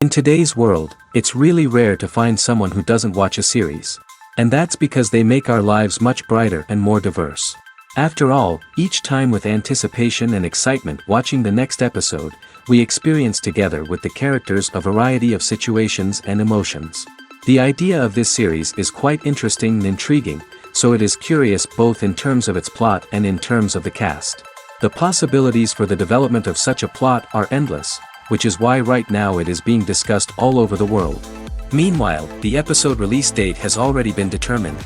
In today's world, it's really rare to find someone who doesn't watch a series. And that's because they make our lives much brighter and more diverse. After all, each time with anticipation and excitement watching the next episode, we experience together with the characters a variety of situations and emotions. The idea of this series is quite interesting and intriguing, so it is curious both in terms of its plot and in terms of the cast. The possibilities for the development of such a plot are endless, which is why right now it is being discussed all over the world. Meanwhile, the episode release date has already been determined.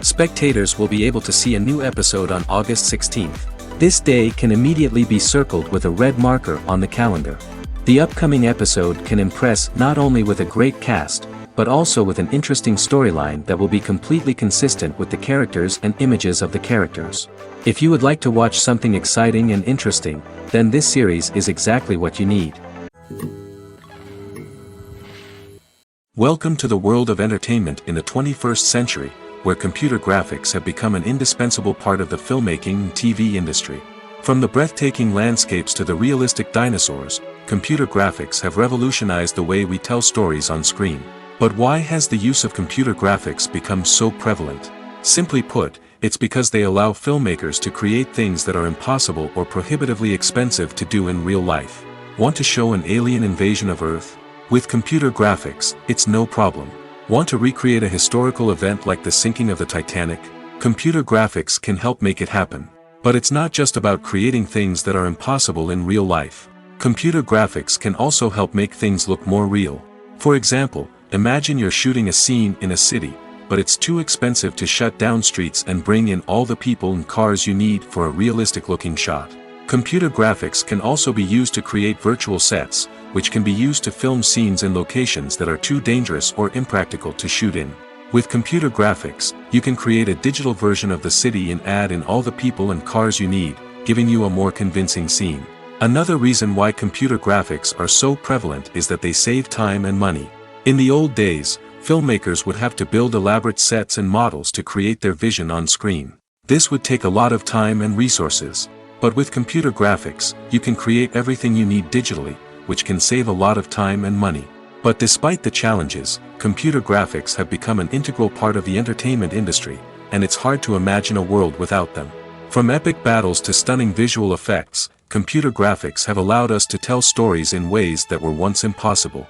Spectators will be able to see a new episode on August 16th. This day can immediately be circled with a red marker on the calendar. The upcoming episode can impress not only with a great cast, but also with an interesting storyline that will be completely consistent with the characters and images of the characters. If you would like to watch something exciting and interesting, then this series is exactly what you need. Welcome to the world of entertainment in the 21st century, where computer graphics have become an indispensable part of the filmmaking and TV industry. From the breathtaking landscapes to the realistic dinosaurs, computer graphics have revolutionized the way we tell stories on screen. But why has the use of computer graphics become so prevalent? Simply put, it's because they allow filmmakers to create things that are impossible or prohibitively expensive to do in real life. Want to show an alien invasion of Earth? With computer graphics, it's no problem. Want to recreate a historical event like the sinking of the Titanic? Computer graphics can help make it happen. But it's not just about creating things that are impossible in real life. Computer graphics can also help make things look more real. For example, imagine you're shooting a scene in a city, but it's too expensive to shut down streets and bring in all the people and cars you need for a realistic-looking shot. Computer graphics can also be used to create virtual sets, which can be used to film scenes in locations that are too dangerous or impractical to shoot in. With computer graphics, you can create a digital version of the city and add in all the people and cars you need, giving you a more convincing scene. Another reason why computer graphics are so prevalent is that they save time and money. In the old days, filmmakers would have to build elaborate sets and models to create their vision on screen. This would take a lot of time and resources. But with computer graphics, you can create everything you need digitally, which can save a lot of time and money. But despite the challenges, computer graphics have become an integral part of the entertainment industry, and it's hard to imagine a world without them. From epic battles to stunning visual effects, computer graphics have allowed us to tell stories in ways that were once impossible.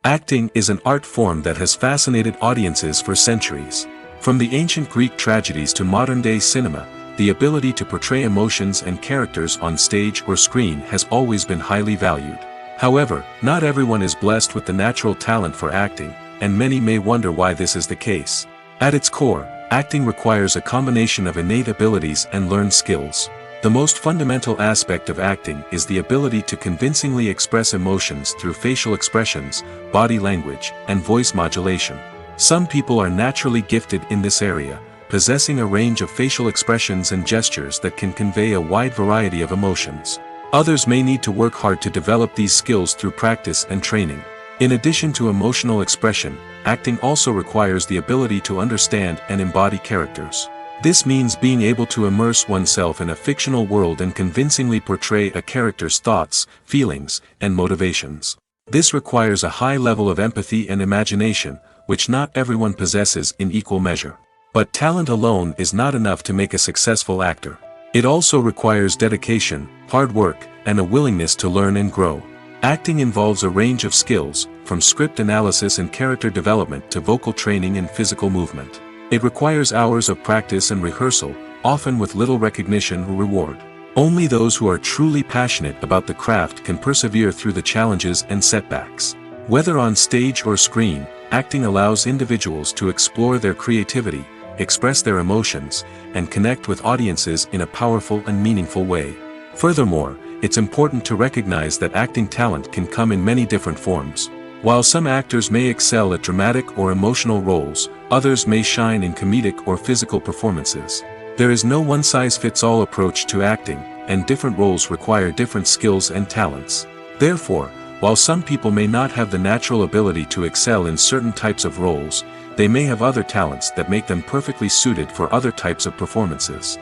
Acting is an art form that has fascinated audiences for centuries. From the ancient Greek tragedies to modern-day cinema, the ability to portray emotions and characters on stage or screen has always been highly valued. However, not everyone is blessed with the natural talent for acting, and many may wonder why this is the case. At its core, acting requires a combination of innate abilities and learned skills. The most fundamental aspect of acting is the ability to convincingly express emotions through facial expressions, body language, and voice modulation. Some people are naturally gifted in this area, possessing a range of facial expressions and gestures that can convey a wide variety of emotions. Others may need to work hard to develop these skills through practice and training. In addition to emotional expression, acting also requires the ability to understand and embody characters. This means being able to immerse oneself in a fictional world and convincingly portray a character's thoughts, feelings, and motivations. This requires a high level of empathy and imagination, which not everyone possesses in equal measure. But talent alone is not enough to make a successful actor. It also requires dedication, hard work, and a willingness to learn and grow. Acting involves a range of skills, from script analysis and character development to vocal training and physical movement. It requires hours of practice and rehearsal, often with little recognition or reward. Only those who are truly passionate about the craft can persevere through the challenges and setbacks. Whether on stage or screen, acting allows individuals to explore their creativity, express their emotions, and connect with audiences in a powerful and meaningful way. Furthermore, it's important to recognize that acting talent can come in many different forms. While some actors may excel at dramatic or emotional roles, others may shine in comedic or physical performances. There is no one-size-fits-all approach to acting, and different roles require different skills and talents. Therefore, while some people may not have the natural ability to excel in certain types of roles, they may have other talents that make them perfectly suited for other types of performances.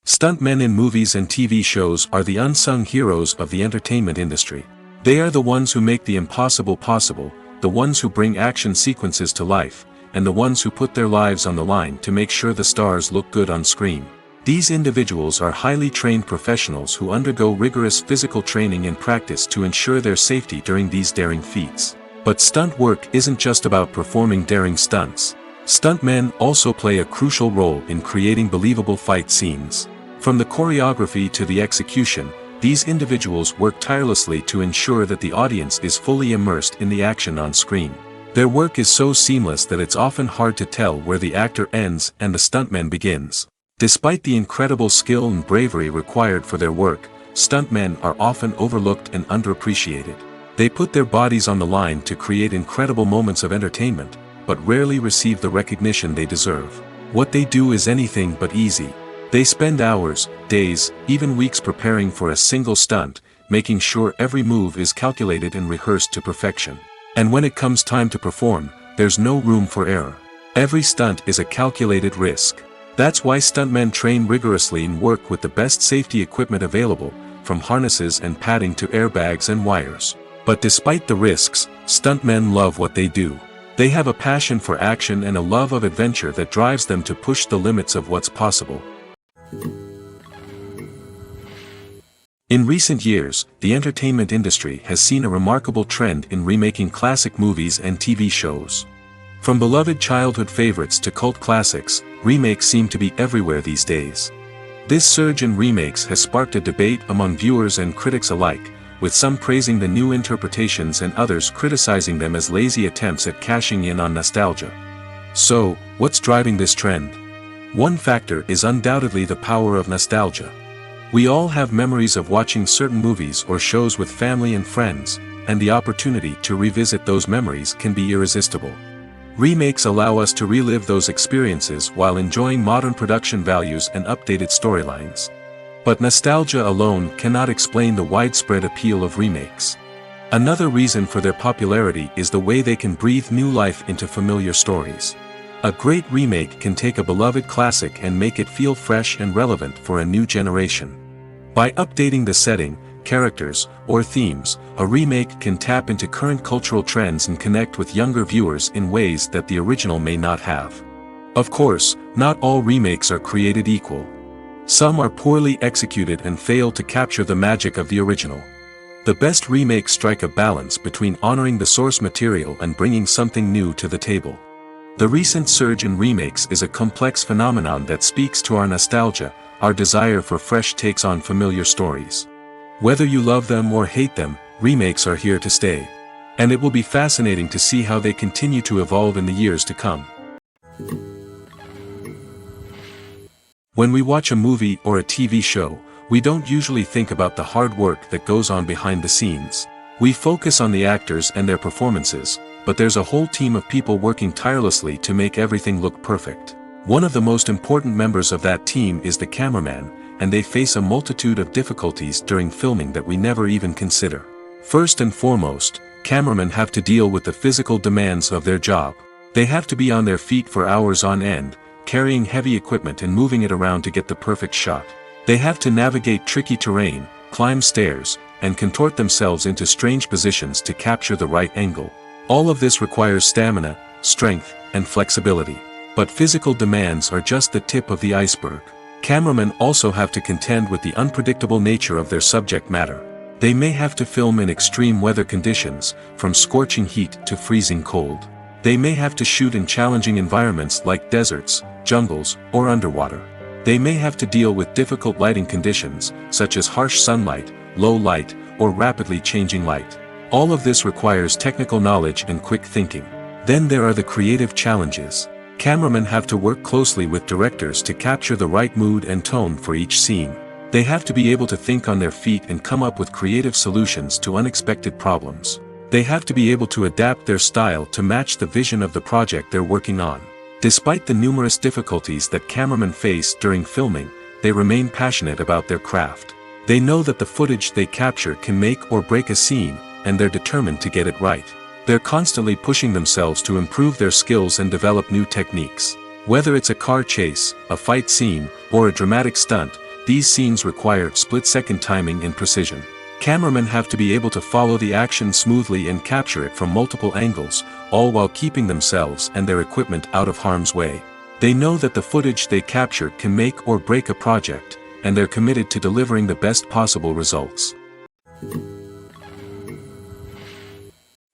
Stuntmen in movies and TV shows are the unsung heroes of the entertainment industry. They are the ones who make the impossible possible, the ones who bring action sequences to life, and the ones who put their lives on the line to make sure the stars look good on screen. These individuals are highly trained professionals who undergo rigorous physical training and practice to ensure their safety during these daring feats. But stunt work isn't just about performing daring stunts. Stuntmen also play a crucial role in creating believable fight scenes. From the choreography to the execution, these individuals work tirelessly to ensure that the audience is fully immersed in the action on screen. Their work is so seamless that it's often hard to tell where the actor ends and the stuntman begins. Despite the incredible skill and bravery required for their work, stuntmen are often overlooked and underappreciated. They put their bodies on the line to create incredible moments of entertainment, but rarely receive the recognition they deserve. What they do is anything but easy. They spend hours, days, even weeks preparing for a single stunt, making sure every move is calculated and rehearsed to perfection. And when it comes time to perform, there's no room for error. Every stunt is a calculated risk. That's why stuntmen train rigorously and work with the best safety equipment available, from harnesses and padding to airbags and wires. But despite the risks, stuntmen love what they do. They have a passion for action and a love of adventure that drives them to push the limits of what's possible. In recent years, the entertainment industry has seen a remarkable trend in remaking classic movies and TV shows. From beloved childhood favorites to cult classics, remakes seem to be everywhere these days. This surge in remakes has sparked a debate among viewers and critics alike, with some praising the new interpretations and others criticizing them as lazy attempts at cashing in on nostalgia. So, what's driving this trend? One factor is undoubtedly the power of nostalgia. We all have memories of watching certain movies or shows with family and friends, and the opportunity to revisit those memories can be irresistible. Remakes allow us to relive those experiences while enjoying modern production values and updated storylines. But nostalgia alone cannot explain the widespread appeal of remakes. Another reason for their popularity is the way they can breathe new life into familiar stories. A great remake can take a beloved classic and make it feel fresh and relevant for a new generation. By updating the setting, characters, or themes, a remake can tap into current cultural trends and connect with younger viewers in ways that the original may not have. Of course, not all remakes are created equal. Some are poorly executed and fail to capture the magic of the original. The best remakes strike a balance between honoring the source material and bringing something new to the table. The recent surge in remakes is a complex phenomenon that speaks to our nostalgia, our desire for fresh takes on familiar stories. Whether you love them or hate them, remakes are here to stay. And it will be fascinating to see how they continue to evolve in the years to come. When we watch a movie or a TV show, we don't usually think about the hard work that goes on behind the scenes. We focus on the actors and their performances, but there's a whole team of people working tirelessly to make everything look perfect. One of the most important members of that team is the cameraman, and they face a multitude of difficulties during filming that we never even consider. First and foremost, cameramen have to deal with the physical demands of their job. They have to be on their feet for hours on end, carrying heavy equipment and moving it around to get the perfect shot. They have to navigate tricky terrain, climb stairs, and contort themselves into strange positions to capture the right angle. All of this requires stamina, strength, and flexibility. But physical demands are just the tip of the iceberg. Cameramen also have to contend with the unpredictable nature of their subject matter. They may have to film in extreme weather conditions, from scorching heat to freezing cold. They may have to shoot in challenging environments like deserts, jungles, or underwater. They may have to deal with difficult lighting conditions, such as harsh sunlight, low light, or rapidly changing light. All of this requires technical knowledge and quick thinking. Then there are the creative challenges. Cameramen have to work closely with directors to capture the right mood and tone for each scene. They have to be able to think on their feet and come up with creative solutions to unexpected problems. They have to be able to adapt their style to match the vision of the project they're working on. Despite the numerous difficulties that cameramen face during filming, they remain passionate about their craft. They know that the footage they capture can make or break a scene, and they're determined to get it right. They're constantly pushing themselves to improve their skills and develop new techniques. Whether it's a car chase, a fight scene, or a dramatic stunt, these scenes require split-second timing and precision. Cameramen have to be able to follow the action smoothly and capture it from multiple angles, all while keeping themselves and their equipment out of harm's way. They know that the footage they capture can make or break a project, and they're committed to delivering the best possible results.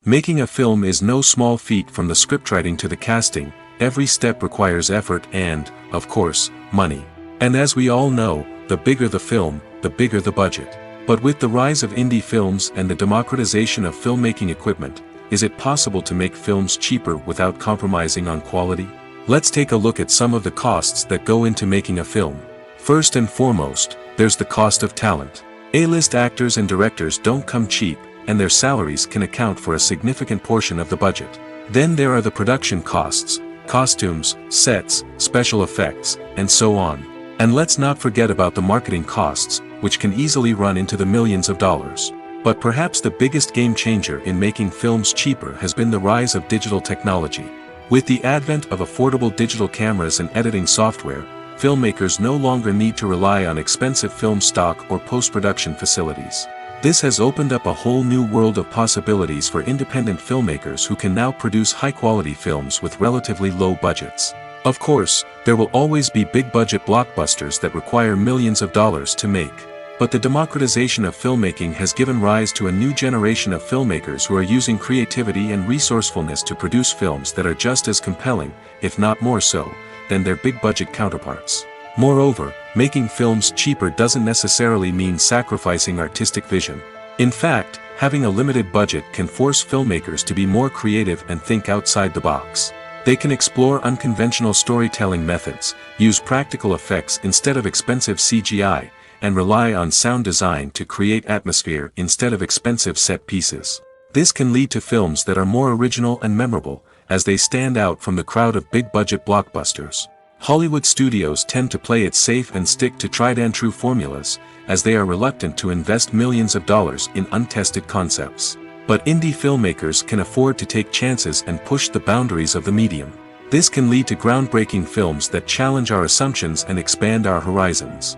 Making a film is no small feat. From the scriptwriting to the casting, every step requires effort and, of course, money. And as we all know, the bigger the film, the bigger the budget. But with the rise of indie films and the democratization of filmmaking equipment, is it possible to make films cheaper without compromising on quality? Let's take a look at some of the costs that go into making a film. First and foremost, there's the cost of talent. A-list actors and directors don't come cheap, and their salaries can account for a significant portion of the budget. Then there are the production costs, costumes, sets, special effects, and so on. And let's not forget about the marketing costs, which can easily run into the millions of dollars. But perhaps the biggest game changer in making films cheaper has been the rise of digital technology. With the advent of affordable digital cameras and editing software, filmmakers no longer need to rely on expensive film stock or post-production facilities. This has opened up a whole new world of possibilities for independent filmmakers who can now produce high-quality films with relatively low budgets. Of course, there will always be big-budget blockbusters that require millions of dollars to make. But the democratization of filmmaking has given rise to a new generation of filmmakers who are using creativity and resourcefulness to produce films that are just as compelling, if not more so, than their big-budget counterparts. Moreover, making films cheaper doesn't necessarily mean sacrificing artistic vision. In fact, having a limited budget can force filmmakers to be more creative and think outside the box. They can explore unconventional storytelling methods, use practical effects instead of expensive CGI, and rely on sound design to create atmosphere instead of expensive set pieces. This can lead to films that are more original and memorable, as they stand out from the crowd of big-budget blockbusters. Hollywood studios tend to play it safe and stick to tried-and-true formulas, as they are reluctant to invest millions of dollars in untested concepts. But indie filmmakers can afford to take chances and push the boundaries of the medium. This can lead to groundbreaking films that challenge our assumptions and expand our horizons.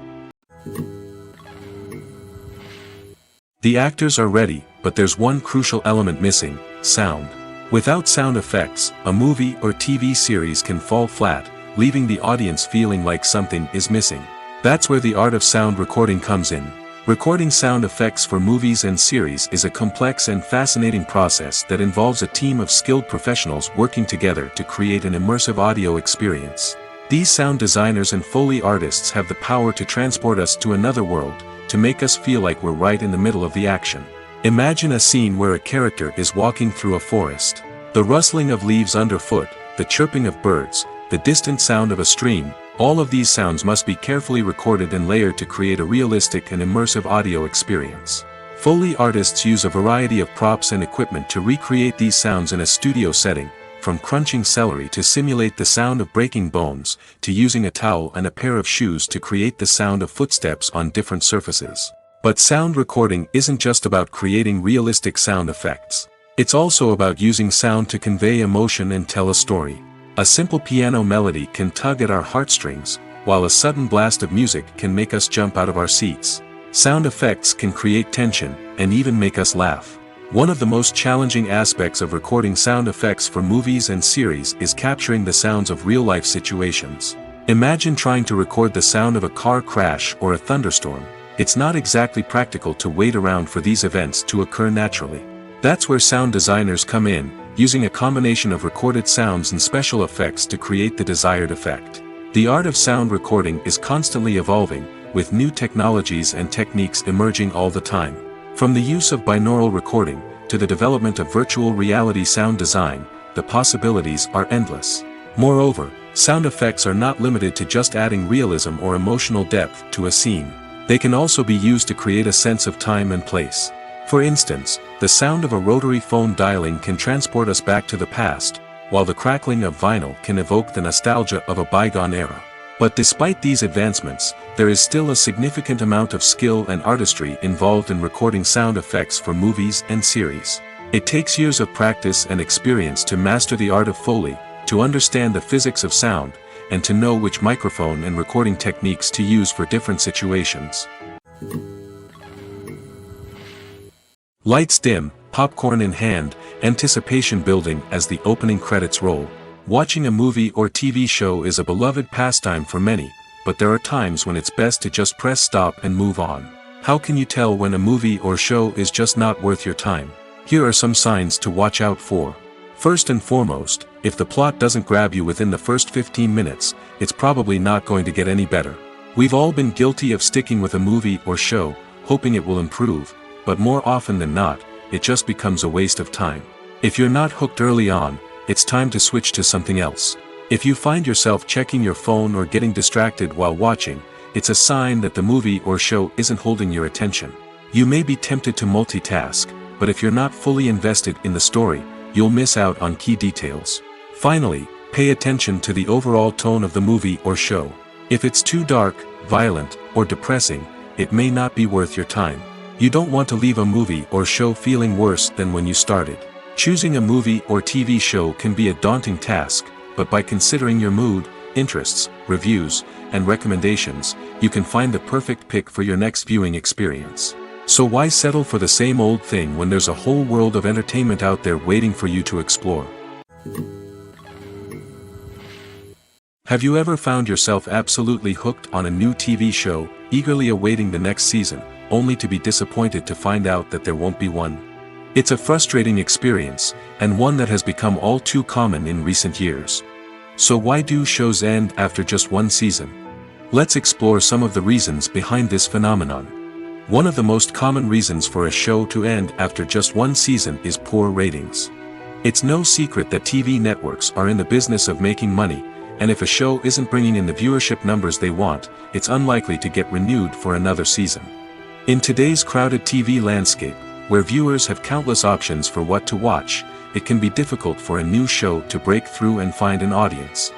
The actors are ready, but there's one crucial element missing: sound. Without sound effects, a movie or TV series can fall flat, leaving the audience feeling like something is missing. That's where the art of sound recording comes in. Recording sound effects for movies and series is a complex and fascinating process that involves a team of skilled professionals working together to create an immersive audio experience. These sound designers and Foley artists have the power to transport us to another world, to make us feel like we're right in the middle of the action. Imagine a scene where a character is walking through a forest. The rustling of leaves underfoot, the chirping of birds, the distant sound of a stream, all of these sounds must be carefully recorded and layered to create a realistic and immersive audio experience. Foley artists use a variety of props and equipment to recreate these sounds in a studio setting, from crunching celery to simulate the sound of breaking bones, to using a towel and a pair of shoes to create the sound of footsteps on different surfaces. But sound recording isn't just about creating realistic sound effects. It's also about using sound to convey emotion and tell a story. A simple piano melody can tug at our heartstrings, while a sudden blast of music can make us jump out of our seats. Sound effects can create tension, and even make us laugh. One of the most challenging aspects of recording sound effects for movies and series is capturing the sounds of real-life situations. Imagine trying to record the sound of a car crash or a thunderstorm. It's not exactly practical to wait around for these events to occur naturally. That's where sound designers come in, using a combination of recorded sounds and special effects to create the desired effect. The art of sound recording is constantly evolving, with new technologies and techniques emerging all the time. From the use of binaural recording, to the development of virtual reality sound design, the possibilities are endless. Moreover, sound effects are not limited to just adding realism or emotional depth to a scene. They can also be used to create a sense of time and place. For instance, the sound of a rotary phone dialing can transport us back to the past, while the crackling of vinyl can evoke the nostalgia of a bygone era. But despite these advancements, there is still a significant amount of skill and artistry involved in recording sound effects for movies and series. It takes years of practice and experience to master the art of Foley, to understand the physics of sound, and to know which microphone and recording techniques to use for different situations. Lights dim, popcorn in hand, anticipation building as the opening credits roll. Watching a movie or TV show is a beloved pastime for many, but there are times when it's best to just press stop and move on. How can you tell when a movie or show is just not worth your time? Here are some signs to watch out for. First and foremost, if the plot doesn't grab you within the first 15 minutes, it's probably not going to get any better. We've all been guilty of sticking with a movie or show, hoping it will improve, but more often than not, it just becomes a waste of time. If you're not hooked early on, it's time to switch to something else. If you find yourself checking your phone or getting distracted while watching, it's a sign that the movie or show isn't holding your attention. You may be tempted to multitask, but if you're not fully invested in the story, you'll miss out on key details. Finally, pay attention to the overall tone of the movie or show. If it's too dark, violent, or depressing, it may not be worth your time. You don't want to leave a movie or show feeling worse than when you started. Choosing a movie or TV show can be a daunting task, but by considering your mood, interests, reviews, and recommendations, you can find the perfect pick for your next viewing experience. So why settle for the same old thing when there's a whole world of entertainment out there waiting for you to explore? Have you ever found yourself absolutely hooked on a new TV show, eagerly awaiting the next season, only to be disappointed to find out that there won't be one? It's a frustrating experience, and one that has become all too common in recent years. So why do shows end after just one season? Let's explore some of the reasons behind this phenomenon. One of the most common reasons for a show to end after just one season is poor ratings. It's no secret that TV networks are in the business of making money, and if a show isn't bringing in the viewership numbers they want, it's unlikely to get renewed for another season. In today's crowded TV landscape, where viewers have countless options for what to watch, it can be difficult for a new show to break through and find an audience.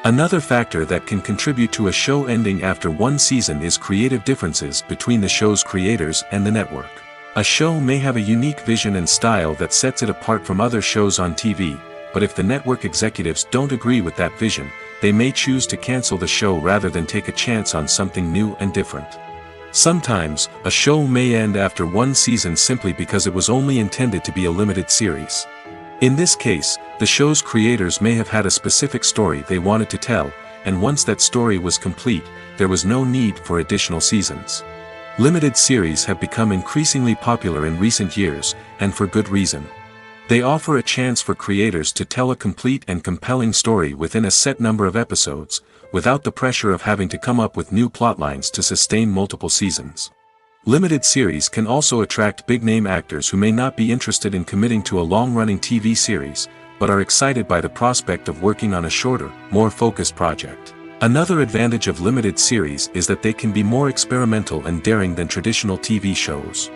Another factor that can contribute to a show ending after one season is creative differences between the show's creators and the network. A show may have a unique vision and style that sets it apart from other shows on TV, but if the network executives don't agree with that vision, they may choose to cancel the show rather than take a chance on something new and different. Sometimes, a show may end after one season simply because it was only intended to be a limited series. In this case, the show's creators may have had a specific story they wanted to tell, and once that story was complete, there was no need for additional seasons. Limited series have become increasingly popular in recent years, and for good reason. They offer a chance for creators to tell a complete and compelling story within a set number of episodes, without the pressure of having to come up with new plotlines to sustain multiple seasons. Limited series can also attract big-name actors who may not be interested in committing to a long-running TV series, but are excited by the prospect of working on a shorter, more focused project. Another advantage of limited series is that they can be more experimental and daring than traditional TV shows.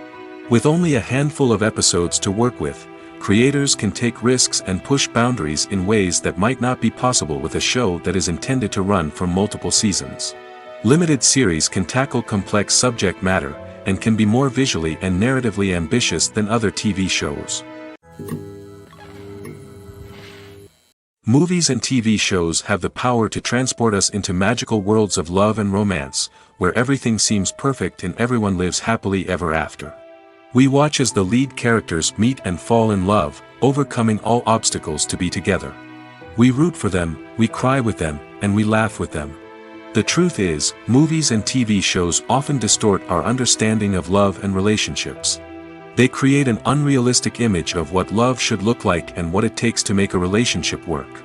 With only a handful of episodes to work with, creators can take risks and push boundaries in ways that might not be possible with a show that is intended to run for multiple seasons. Limited series can tackle complex subject matter, and can be more visually and narratively ambitious than other TV shows. Movies and TV shows have the power to transport us into magical worlds of love and romance, where everything seems perfect and everyone lives happily ever after. We watch as the lead characters meet and fall in love, overcoming all obstacles to be together. We root for them, we cry with them, and we laugh with them. The truth is, movies and TV shows often distort our understanding of love and relationships. They create an unrealistic image of what love should look like and what it takes to make a relationship work.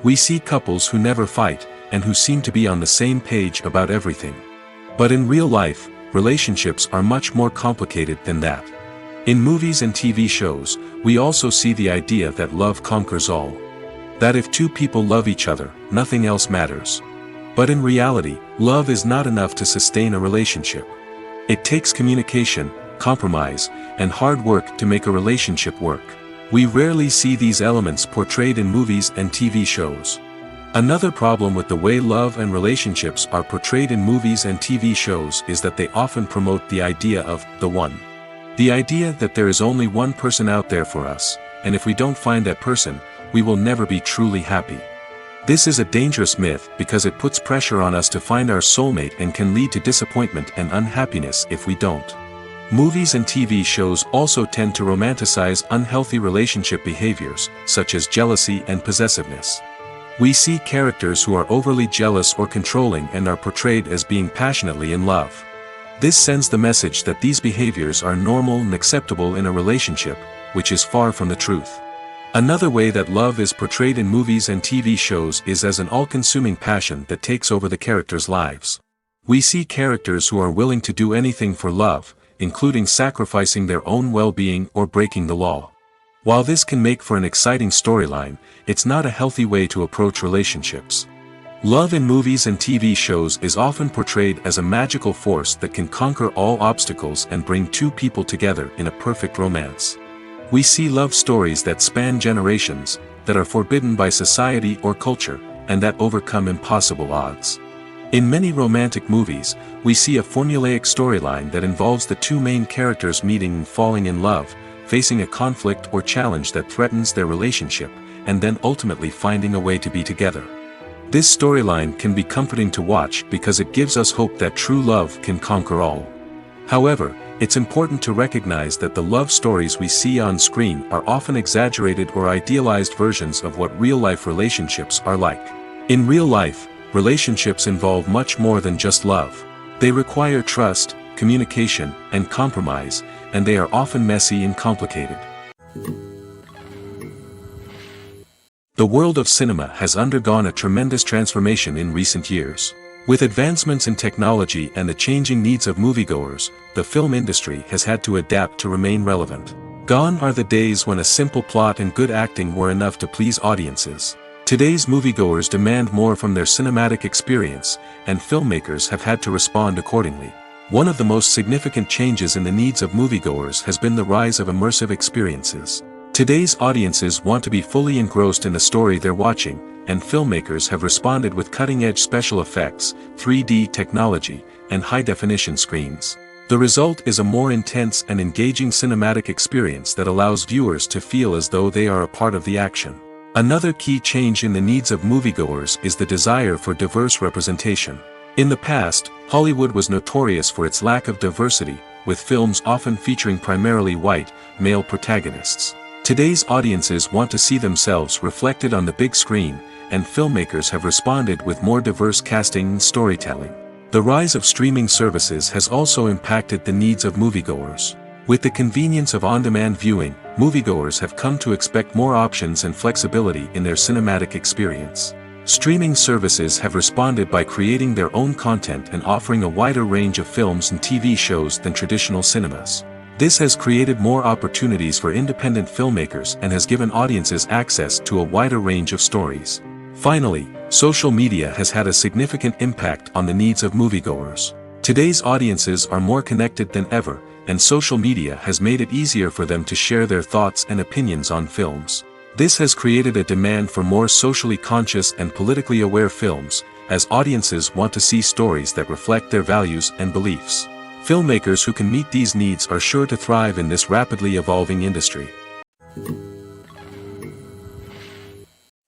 We see couples who never fight, and who seem to be on the same page about everything. But in real life, relationships are much more complicated than that. In movies and TV shows, we also see the idea that love conquers all. That if two people love each other, nothing else matters. But in reality, love is not enough to sustain a relationship. It takes communication, compromise, and hard work to make a relationship work. We rarely see these elements portrayed in movies and TV shows. Another problem with the way love and relationships are portrayed in movies and TV shows is that they often promote the idea of the one. The idea that there is only one person out there for us, and if we don't find that person, we will never be truly happy. This is a dangerous myth because it puts pressure on us to find our soulmate and can lead to disappointment and unhappiness if we don't. Movies and TV shows also tend to romanticize unhealthy relationship behaviors, such as jealousy and possessiveness. We see characters who are overly jealous or controlling and are portrayed as being passionately in love. This sends the message that these behaviors are normal and acceptable in a relationship, which is far from the truth. Another way that love is portrayed in movies and TV shows is as an all-consuming passion that takes over the characters' lives. We see characters who are willing to do anything for love, including sacrificing their own well-being or breaking the law. While this can make for an exciting storyline, it's not a healthy way to approach relationships. Love in movies and TV shows is often portrayed as a magical force that can conquer all obstacles and bring two people together in a perfect romance. We see love stories that span generations, that are forbidden by society or culture, and that overcome impossible odds. In many romantic movies, we see a formulaic storyline that involves the two main characters meeting and falling in love, facing a conflict or challenge that threatens their relationship, and then ultimately finding a way to be together. This storyline can be comforting to watch because it gives us hope that true love can conquer all. However, it's important to recognize that the love stories we see on screen are often exaggerated or idealized versions of what real-life relationships are like. In real life, relationships involve much more than just love. They require trust, communication, and compromise, and they are often messy and complicated. The world of cinema has undergone a tremendous transformation in recent years. With advancements in technology and the changing needs of moviegoers, the film industry has had to adapt to remain relevant. Gone are the days when a simple plot and good acting were enough to please audiences. Today's moviegoers demand more from their cinematic experience, and filmmakers have had to respond accordingly. One of the most significant changes in the needs of moviegoers has been the rise of immersive experiences. Today's audiences want to be fully engrossed in the story they're watching, and filmmakers have responded with cutting-edge special effects, 3D technology, and high-definition screens. The result is a more intense and engaging cinematic experience that allows viewers to feel as though they are a part of the action. Another key change in the needs of moviegoers is the desire for diverse representation. In the past, Hollywood was notorious for its lack of diversity, with films often featuring primarily white, male protagonists. Today's audiences want to see themselves reflected on the big screen, and filmmakers have responded with more diverse casting and storytelling. The rise of streaming services has also impacted the needs of moviegoers. With the convenience of on-demand viewing, moviegoers have come to expect more options and flexibility in their cinematic experience. Streaming services have responded by creating their own content and offering a wider range of films and TV shows than traditional cinemas. This has created more opportunities for independent filmmakers and has given audiences access to a wider range of stories. Finally, social media has had a significant impact on the needs of moviegoers. Today's audiences are more connected than ever, and social media has made it easier for them to share their thoughts and opinions on films. This has created a demand for more socially conscious and politically aware films, as audiences want to see stories that reflect their values and beliefs. Filmmakers who can meet these needs are sure to thrive in this rapidly evolving industry.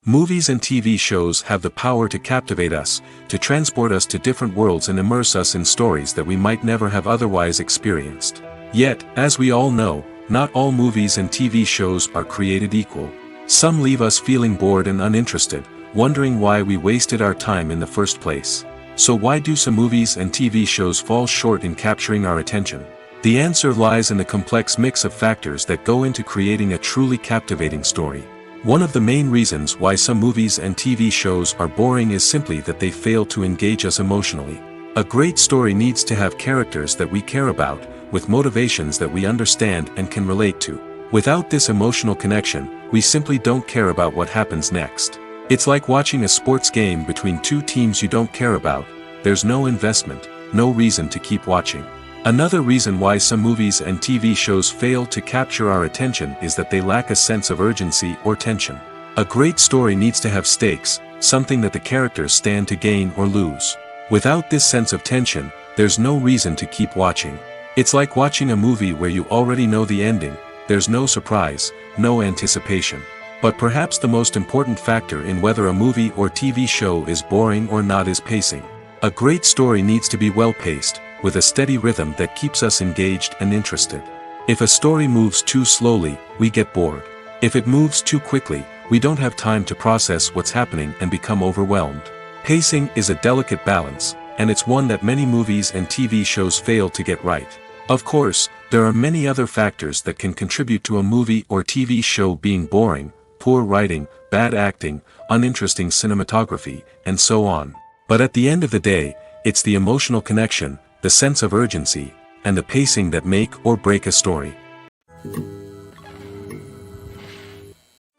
Movies and TV shows have the power to captivate us, to transport us to different worlds and immerse us in stories that we might never have otherwise experienced. Yet, as we all know, not all movies and TV shows are created equal. Some leave us feeling bored and uninterested, wondering why we wasted our time in the first place. So why do some movies and TV shows fall short in capturing our attention? The answer lies in the complex mix of factors that go into creating a truly captivating story. One of the main reasons why some movies and TV shows are boring is simply that they fail to engage us emotionally. A great story needs to have characters that we care about, with motivations that we understand and can relate to. Without this emotional connection, we simply don't care about what happens next. It's like watching a sports game between two teams you don't care about. There's no investment, no reason to keep watching. Another reason why some movies and TV shows fail to capture our attention is that they lack a sense of urgency or tension. A great story needs to have stakes, something that the characters stand to gain or lose. Without this sense of tension, there's no reason to keep watching. It's like watching a movie where you already know the ending. There's no surprise, no anticipation. But perhaps the most important factor in whether a movie or TV show is boring or not is pacing. A great story needs to be well-paced, with a steady rhythm that keeps us engaged and interested. If a story moves too slowly, we get bored. If it moves too quickly, we don't have time to process what's happening and become overwhelmed. Pacing is a delicate balance, and it's one that many movies and TV shows fail to get right. Of course, there are many other factors that can contribute to a movie or TV show being boring: poor writing, bad acting, uninteresting cinematography, and so on. But at the end of the day, it's the emotional connection, the sense of urgency, and the pacing that make or break a story.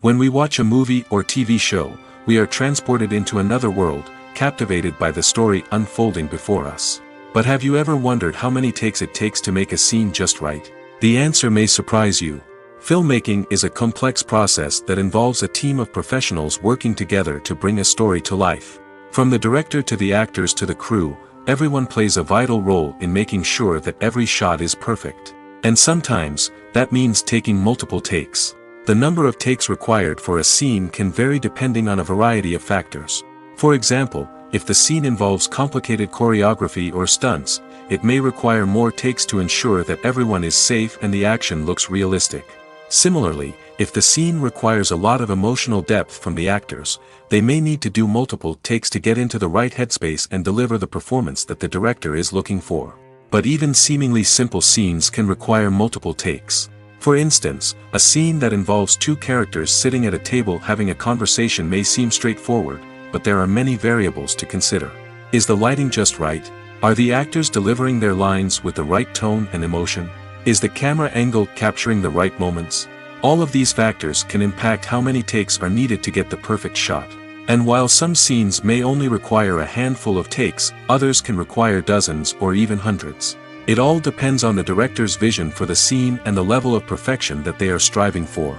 When we watch a movie or TV show, we are transported into another world, captivated by the story unfolding before us. But have you ever wondered how many takes it takes to make a scene just right? The answer may surprise you. Filmmaking is a complex process that involves a team of professionals working together to bring a story to life. From the director to the actors to the crew, everyone plays a vital role in making sure that every shot is perfect. And sometimes, that means taking multiple takes. The number of takes required for a scene can vary depending on a variety of factors. For example, if the scene involves complicated choreography or stunts, it may require more takes to ensure that everyone is safe and the action looks realistic. Similarly, if the scene requires a lot of emotional depth from the actors, they may need to do multiple takes to get into the right headspace and deliver the performance that the director is looking for. But even seemingly simple scenes can require multiple takes. For instance, a scene that involves two characters sitting at a table having a conversation may seem straightforward, but there are many variables to consider. Is the lighting just right? Are the actors delivering their lines with the right tone and emotion? Is the camera angle capturing the right moments? All of these factors can impact how many takes are needed to get the perfect shot. And while some scenes may only require a handful of takes, others can require dozens or even hundreds. It all depends on the director's vision for the scene and the level of perfection that they are striving for.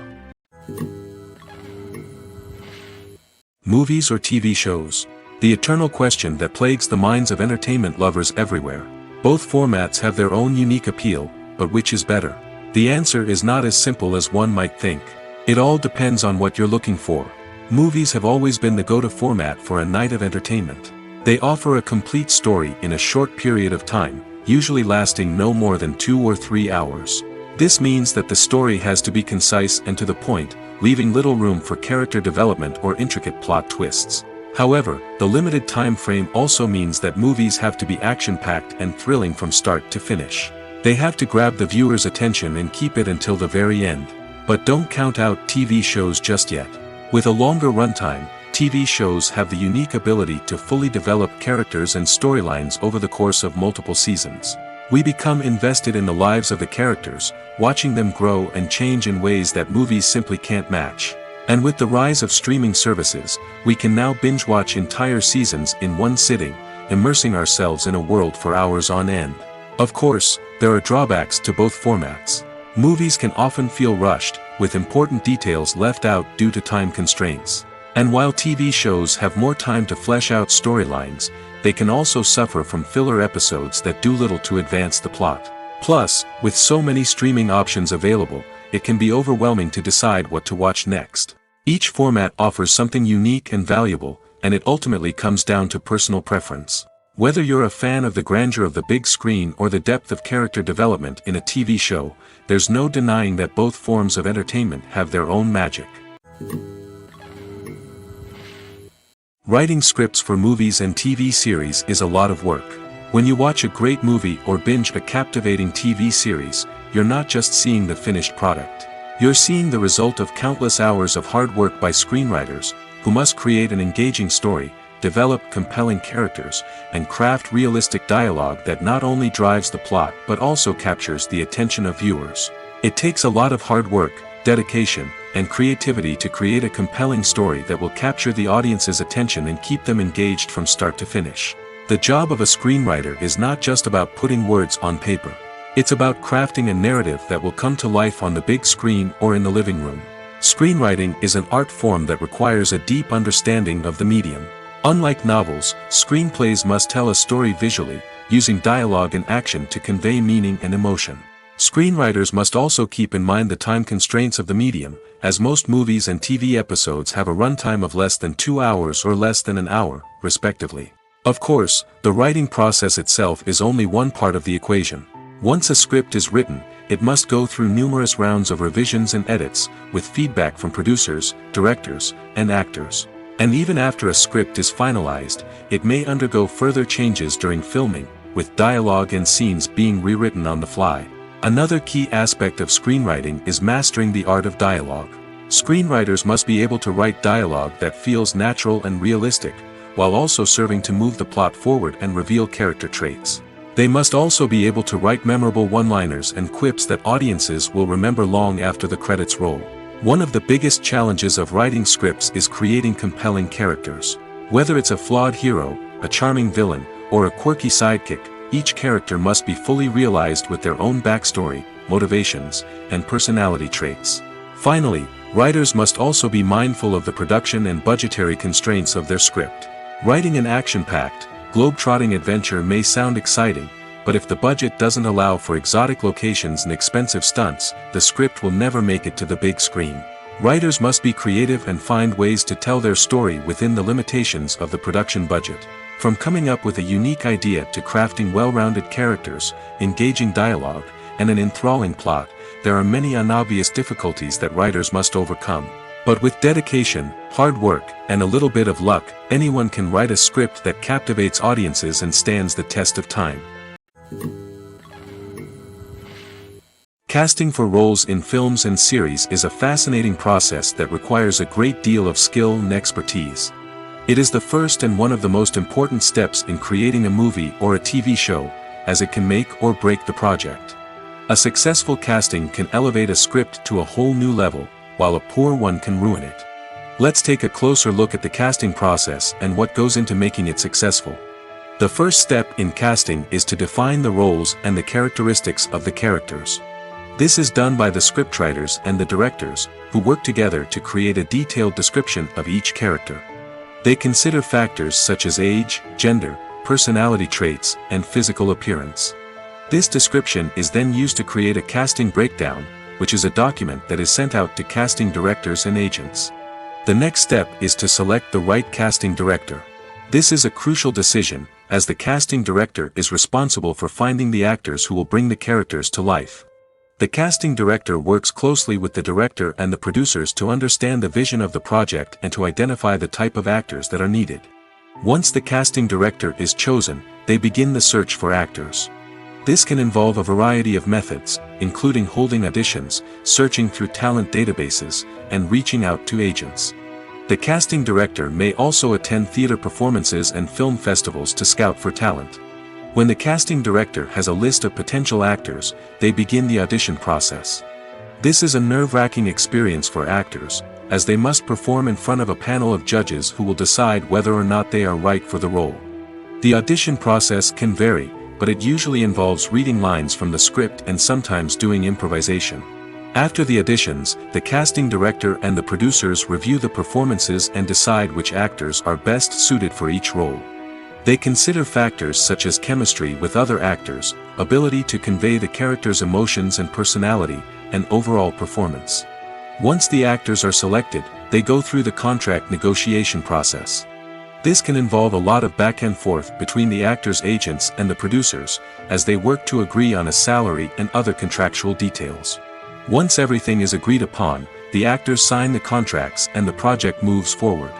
Movies or TV shows? The eternal question that plagues the minds of entertainment lovers everywhere. Both formats have their own unique appeal, but which is better? The answer is not as simple as one might think. It all depends on what you're looking for. Movies have always been the go-to format for a night of entertainment. They offer a complete story in a short period of time, usually lasting no more than 2 or 3 hours. This means that the story has to be concise and to the point, leaving little room for character development or intricate plot twists. However, the limited time frame also means that movies have to be action-packed and thrilling from start to finish. They have to grab the viewer's attention and keep it until the very end. But don't count out TV shows just yet. With a longer runtime, TV shows have the unique ability to fully develop characters and storylines over the course of multiple seasons. We become invested in the lives of the characters, watching them grow and change in ways that movies simply can't match. And with the rise of streaming services, we can now binge-watch entire seasons in one sitting, immersing ourselves in a world for hours on end. Of course, there are drawbacks to both formats. Movies can often feel rushed, with important details left out due to time constraints. And while TV shows have more time to flesh out storylines, they can also suffer from filler episodes that do little to advance the plot. Plus, with so many streaming options available, it can be overwhelming to decide what to watch next. Each format offers something unique and valuable, and it ultimately comes down to personal preference. Whether you're a fan of the grandeur of the big screen or the depth of character development in a TV show, there's no denying that both forms of entertainment have their own magic. Writing scripts for movies and TV series is a lot of work. When you watch a great movie or binge a captivating TV series, you're not just seeing the finished product. You're seeing the result of countless hours of hard work by screenwriters, who must create an engaging story, develop compelling characters, and craft realistic dialogue that not only drives the plot but also captures the attention of viewers. It takes a lot of hard work, dedication, and creativity to create a compelling story that will capture the audience's attention and keep them engaged from start to finish. The job of a screenwriter is not just about putting words on paper. It's about crafting a narrative that will come to life on the big screen or in the living room. Screenwriting is an art form that requires a deep understanding of the medium. Unlike novels, screenplays must tell a story visually, using dialogue and action to convey meaning and emotion. Screenwriters must also keep in mind the time constraints of the medium, as most movies and TV episodes have a runtime of less than 2 hours or less than an hour, respectively. Of course, the writing process itself is only one part of the equation. Once a script is written, it must go through numerous rounds of revisions and edits, with feedback from producers, directors, and actors. And even after a script is finalized, it may undergo further changes during filming, with dialogue and scenes being rewritten on the fly. Another key aspect of screenwriting is mastering the art of dialogue. Screenwriters must be able to write dialogue that feels natural and realistic, while also serving to move the plot forward and reveal character traits. They must also be able to write memorable one-liners and quips that audiences will remember long after the credits roll. One of the biggest challenges of writing scripts is creating compelling characters. Whether it's a flawed hero, a charming villain, or a quirky sidekick, each character must be fully realized with their own backstory, motivations, and personality traits. Finally, writers must also be mindful of the production and budgetary constraints of their script. Writing an action-packed, globe-trotting adventure may sound exciting, but if the budget doesn't allow for exotic locations and expensive stunts, the script will never make it to the big screen. Writers must be creative and find ways to tell their story within the limitations of the production budget. From coming up with a unique idea to crafting well-rounded characters, engaging dialogue, and an enthralling plot, there are many unobvious difficulties that writers must overcome. But with dedication, hard work, and a little bit of luck, anyone can write a script that captivates audiences and stands the test of time. Casting for roles in films and series is a fascinating process that requires a great deal of skill and expertise. It is the first and one of the most important steps in creating a movie or a TV show, as it can make or break the project. A successful casting can elevate a script to a whole new level, while a poor one can ruin it. Let's take a closer look at the casting process and what goes into making it successful. The first step in casting is to define the roles and the characteristics of the characters. This is done by the scriptwriters and the directors, who work together to create a detailed description of each character. They consider factors such as age, gender, personality traits, and physical appearance. This description is then used to create a casting breakdown, which is a document that is sent out to casting directors and agents. The next step is to select the right casting director. This is a crucial decision, as the casting director is responsible for finding the actors who will bring the characters to life. The casting director works closely with the director and the producers to understand the vision of the project and to identify the type of actors that are needed. Once the casting director is chosen, they begin the search for actors. This can involve a variety of methods, including holding auditions, searching through talent databases, and reaching out to agents. The casting director may also attend theater performances and film festivals to scout for talent. When the casting director has a list of potential actors, they begin the audition process. This is a nerve-wracking experience for actors, as they must perform in front of a panel of judges who will decide whether or not they are right for the role. The audition process can vary, but it usually involves reading lines from the script and sometimes doing improvisation. After the auditions, the casting director and the producers review the performances and decide which actors are best suited for each role. They consider factors such as chemistry with other actors, ability to convey the character's emotions and personality, and overall performance. Once the actors are selected, they go through the contract negotiation process. This can involve a lot of back and forth between the actors' agents and the producers, as they work to agree on a salary and other contractual details. Once everything is agreed upon, the actors sign the contracts and the project moves forward.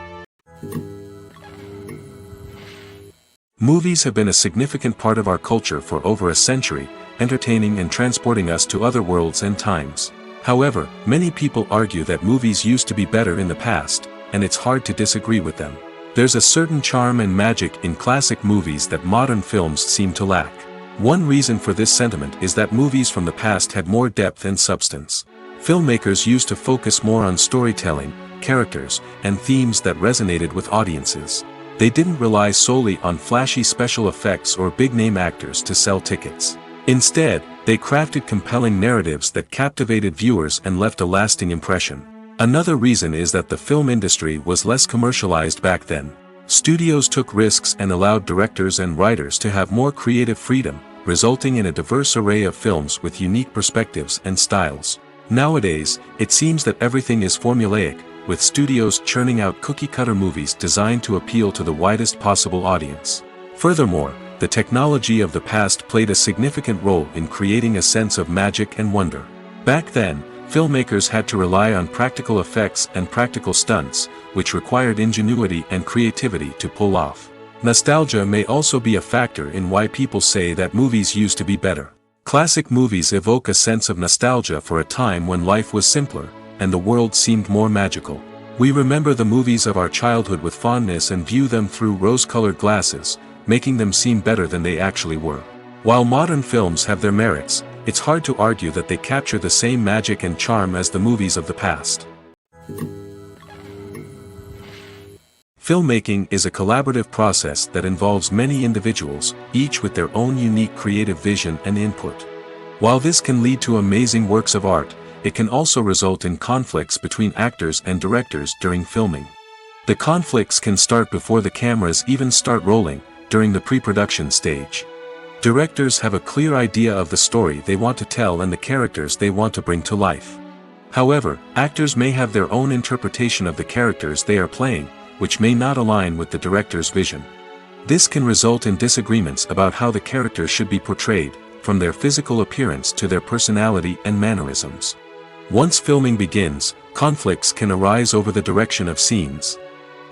Movies have been a significant part of our culture for over a century, entertaining and transporting us to other worlds and times. However, many people argue that movies used to be better in the past, and it's hard to disagree with them. There's a certain charm and magic in classic movies that modern films seem to lack. One reason for this sentiment is that movies from the past had more depth and substance. Filmmakers used to focus more on storytelling, characters, and themes that resonated with audiences. They didn't rely solely on flashy special effects or big-name actors to sell tickets. Instead, they crafted compelling narratives that captivated viewers and left a lasting impression. Another reason is that the film industry was less commercialized back then. Studios took risks and allowed directors and writers to have more creative freedom, resulting in a diverse array of films with unique perspectives and styles. Nowadays, it seems that everything is formulaic, with studios churning out cookie-cutter movies designed to appeal to the widest possible audience. Furthermore, the technology of the past played a significant role in creating a sense of magic and wonder. Back then, filmmakers had to rely on practical effects and practical stunts, which required ingenuity and creativity to pull off. Nostalgia may also be a factor in why people say that movies used to be better. Classic movies evoke a sense of nostalgia for a time when life was simpler, and the world seemed more magical. We remember the movies of our childhood with fondness and view them through rose-colored glasses, making them seem better than they actually were. While modern films have their merits, it's hard to argue that they capture the same magic and charm as the movies of the past. Filmmaking is a collaborative process that involves many individuals, each with their own unique creative vision and input. While this can lead to amazing works of art, it can also result in conflicts between actors and directors during filming. The conflicts can start before the cameras even start rolling, during the pre-production stage. Directors have a clear idea of the story they want to tell and the characters they want to bring to life. However, actors may have their own interpretation of the characters they are playing, which may not align with the director's vision. This can result in disagreements about how the characters should be portrayed, from their physical appearance to their personality and mannerisms. Once filming begins, conflicts can arise over the direction of scenes.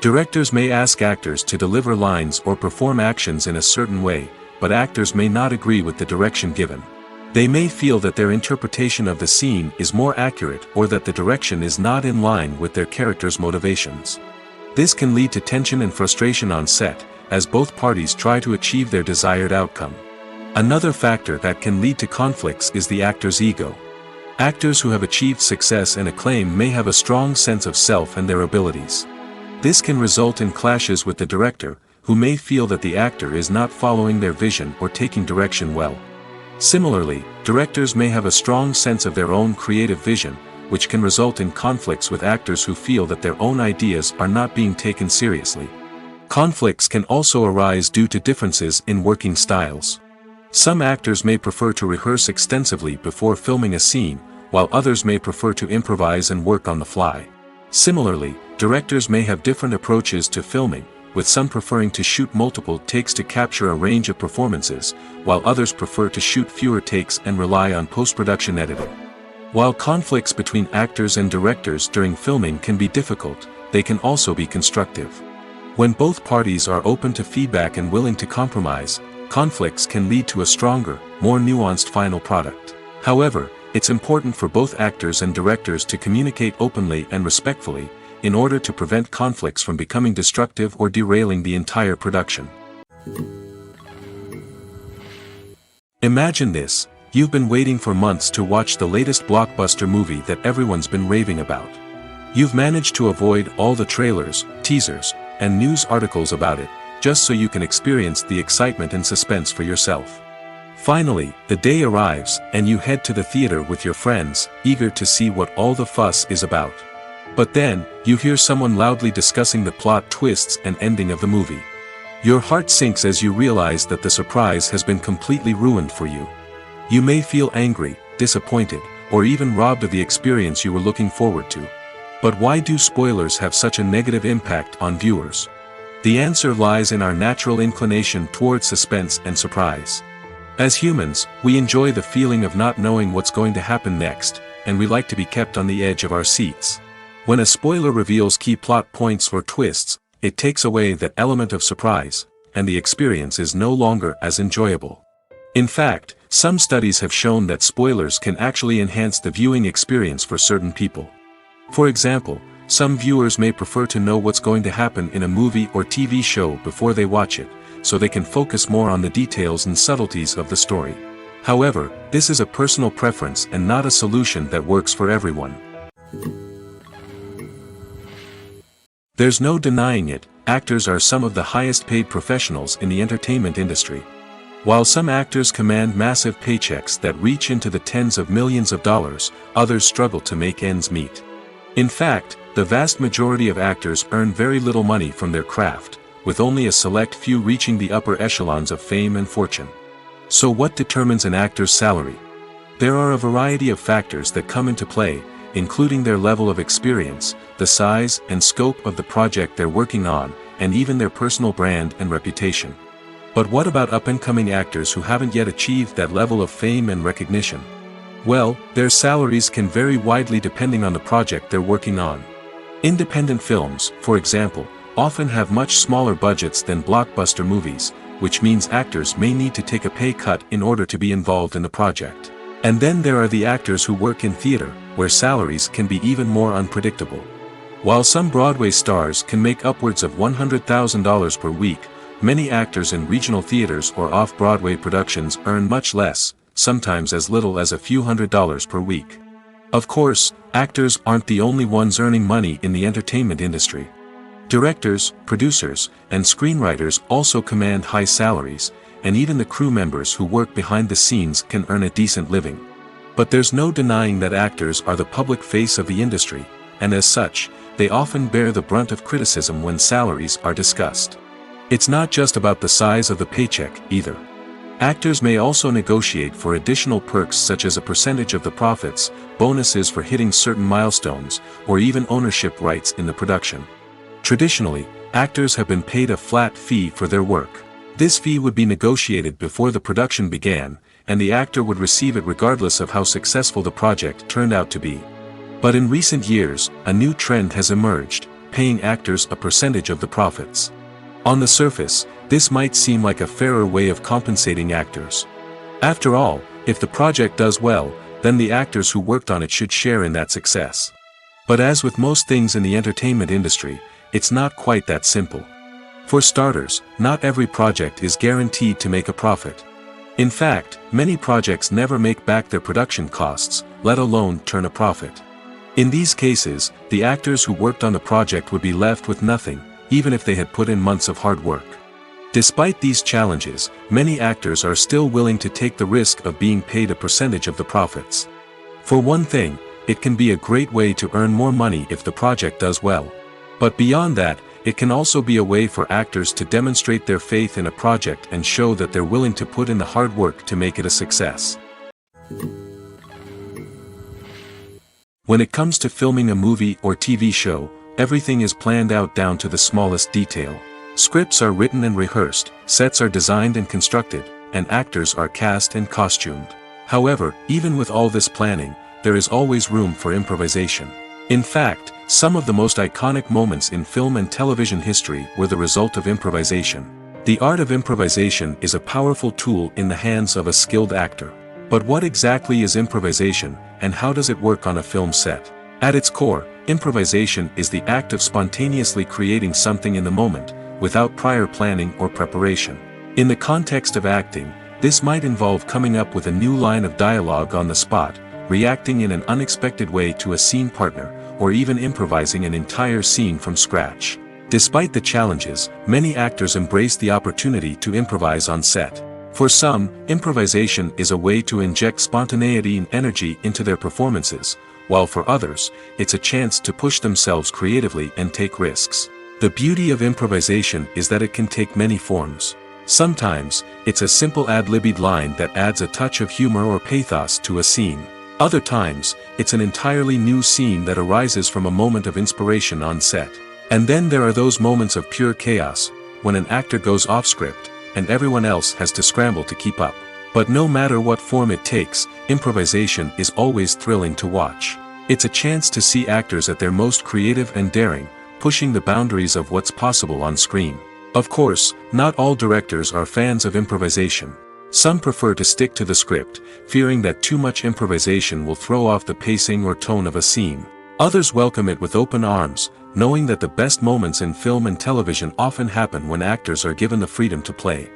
Directors may ask actors to deliver lines or perform actions in a certain way, but actors may not agree with the direction given. They may feel that their interpretation of the scene is more accurate or that the direction is not in line with their character's motivations. This can lead to tension and frustration on set, as both parties try to achieve their desired outcome. Another factor that can lead to conflicts is the actor's ego. Actors who have achieved success and acclaim may have a strong sense of self and their abilities. This can result in clashes with the director, who may feel that the actor is not following their vision or taking direction well. Similarly, directors may have a strong sense of their own creative vision, which can result in conflicts with actors who feel that their own ideas are not being taken seriously. Conflicts can also arise due to differences in working styles. Some actors may prefer to rehearse extensively before filming a scene, while others may prefer to improvise and work on the fly. Similarly, directors may have different approaches to filming, with some preferring to shoot multiple takes to capture a range of performances, while others prefer to shoot fewer takes and rely on post-production editing. While conflicts between actors and directors during filming can be difficult, they can also be constructive. When both parties are open to feedback and willing to compromise, conflicts can lead to a stronger, more nuanced final product. However, it's important for both actors and directors to communicate openly and respectfully, in order to prevent conflicts from becoming destructive or derailing the entire production. Imagine this: you've been waiting for months to watch the latest blockbuster movie that everyone's been raving about. You've managed to avoid all the trailers, teasers, and news articles about it, just so you can experience the excitement and suspense for yourself. Finally, the day arrives, and you head to the theater with your friends, eager to see what all the fuss is about. But then, you hear someone loudly discussing the plot twists and ending of the movie. Your heart sinks as you realize that the surprise has been completely ruined for you. You may feel angry, disappointed, or even robbed of the experience you were looking forward to. But why do spoilers have such a negative impact on viewers? The answer lies in our natural inclination towards suspense and surprise. As humans, we enjoy the feeling of not knowing what's going to happen next, and we like to be kept on the edge of our seats. When a spoiler reveals key plot points or twists, it takes away that element of surprise, and the experience is no longer as enjoyable. In fact, some studies have shown that spoilers can actually enhance the viewing experience for certain people. For example, some viewers may prefer to know what's going to happen in a movie or TV show before they watch it, so they can focus more on the details and subtleties of the story. However, this is a personal preference and not a solution that works for everyone. There's no denying it, actors are some of the highest paid professionals in the entertainment industry. While some actors command massive paychecks that reach into the tens of millions of dollars, others struggle to make ends meet. In fact, the vast majority of actors earn very little money from their craft, with only a select few reaching the upper echelons of fame and fortune. So what determines an actor's salary? There are a variety of factors that come into play, including their level of experience, the size and scope of the project they're working on, and even their personal brand and reputation. But what about up-and-coming actors who haven't yet achieved that level of fame and recognition? Well, their salaries can vary widely depending on the project they're working on. Independent films, for example, often have much smaller budgets than blockbuster movies, which means actors may need to take a pay cut in order to be involved in the project. And then there are the actors who work in theater, where salaries can be even more unpredictable. While some Broadway stars can make upwards of $100,000 per week, many actors in regional theaters or off-Broadway productions earn much less, sometimes as little as a few $100s per week. Of course, actors aren't the only ones earning money in the entertainment industry. Directors, producers, and screenwriters also command high salaries, and even the crew members who work behind the scenes can earn a decent living. But there's no denying that actors are the public face of the industry, and as such, they often bear the brunt of criticism when salaries are discussed. It's not just about the size of the paycheck, either. Actors may also negotiate for additional perks such as a percentage of the profits, bonuses for hitting certain milestones, or even ownership rights in the production. Traditionally, actors have been paid a flat fee for their work. This fee would be negotiated before the production began, and the actor would receive it regardless of how successful the project turned out to be. But in recent years, a new trend has emerged, paying actors a percentage of the profits. On the surface, this might seem like a fairer way of compensating actors. After all, if the project does well, then the actors who worked on it should share in that success. But as with most things in the entertainment industry, it's not quite that simple. For starters, not every project is guaranteed to make a profit. In fact, many projects never make back their production costs, let alone turn a profit. In these cases, the actors who worked on the project would be left with nothing, even if they had put in months of hard work. Despite these challenges, many actors are still willing to take the risk of being paid a percentage of the profits. For one thing, it can be a great way to earn more money if the project does well. But beyond that, it can also be a way for actors to demonstrate their faith in a project and show that they're willing to put in the hard work to make it a success. When it comes to filming a movie or TV show, everything is planned out down to the smallest detail. Scripts are written and rehearsed, sets are designed and constructed, and actors are cast and costumed. However, even with all this planning, there is always room for improvisation. In fact, some of the most iconic moments in film and television history were the result of improvisation. The art of improvisation is a powerful tool in the hands of a skilled actor. But what exactly is improvisation, and how does it work on a film set? At its core, improvisation is the act of spontaneously creating something in the moment, without prior planning or preparation. In the context of acting, this might involve coming up with a new line of dialogue on the spot, reacting in an unexpected way to a scene partner, or even improvising an entire scene from scratch. Despite the challenges, many actors embrace the opportunity to improvise on set. For some, improvisation is a way to inject spontaneity and energy into their performances, while for others, it's a chance to push themselves creatively and take risks. The beauty of improvisation is that it can take many forms. Sometimes, it's a simple ad-libbed line that adds a touch of humor or pathos to a scene. Other times, it's an entirely new scene that arises from a moment of inspiration on set. And then there are those moments of pure chaos, when an actor goes off script, and everyone else has to scramble to keep up. But no matter what form it takes, improvisation is always thrilling to watch. It's a chance to see actors at their most creative and daring, pushing the boundaries of what's possible on screen. Of course, not all directors are fans of improvisation. Some prefer to stick to the script, fearing that too much improvisation will throw off the pacing or tone of a scene. Others welcome it with open arms, knowing that the best moments in film and television often happen when actors are given the freedom to play.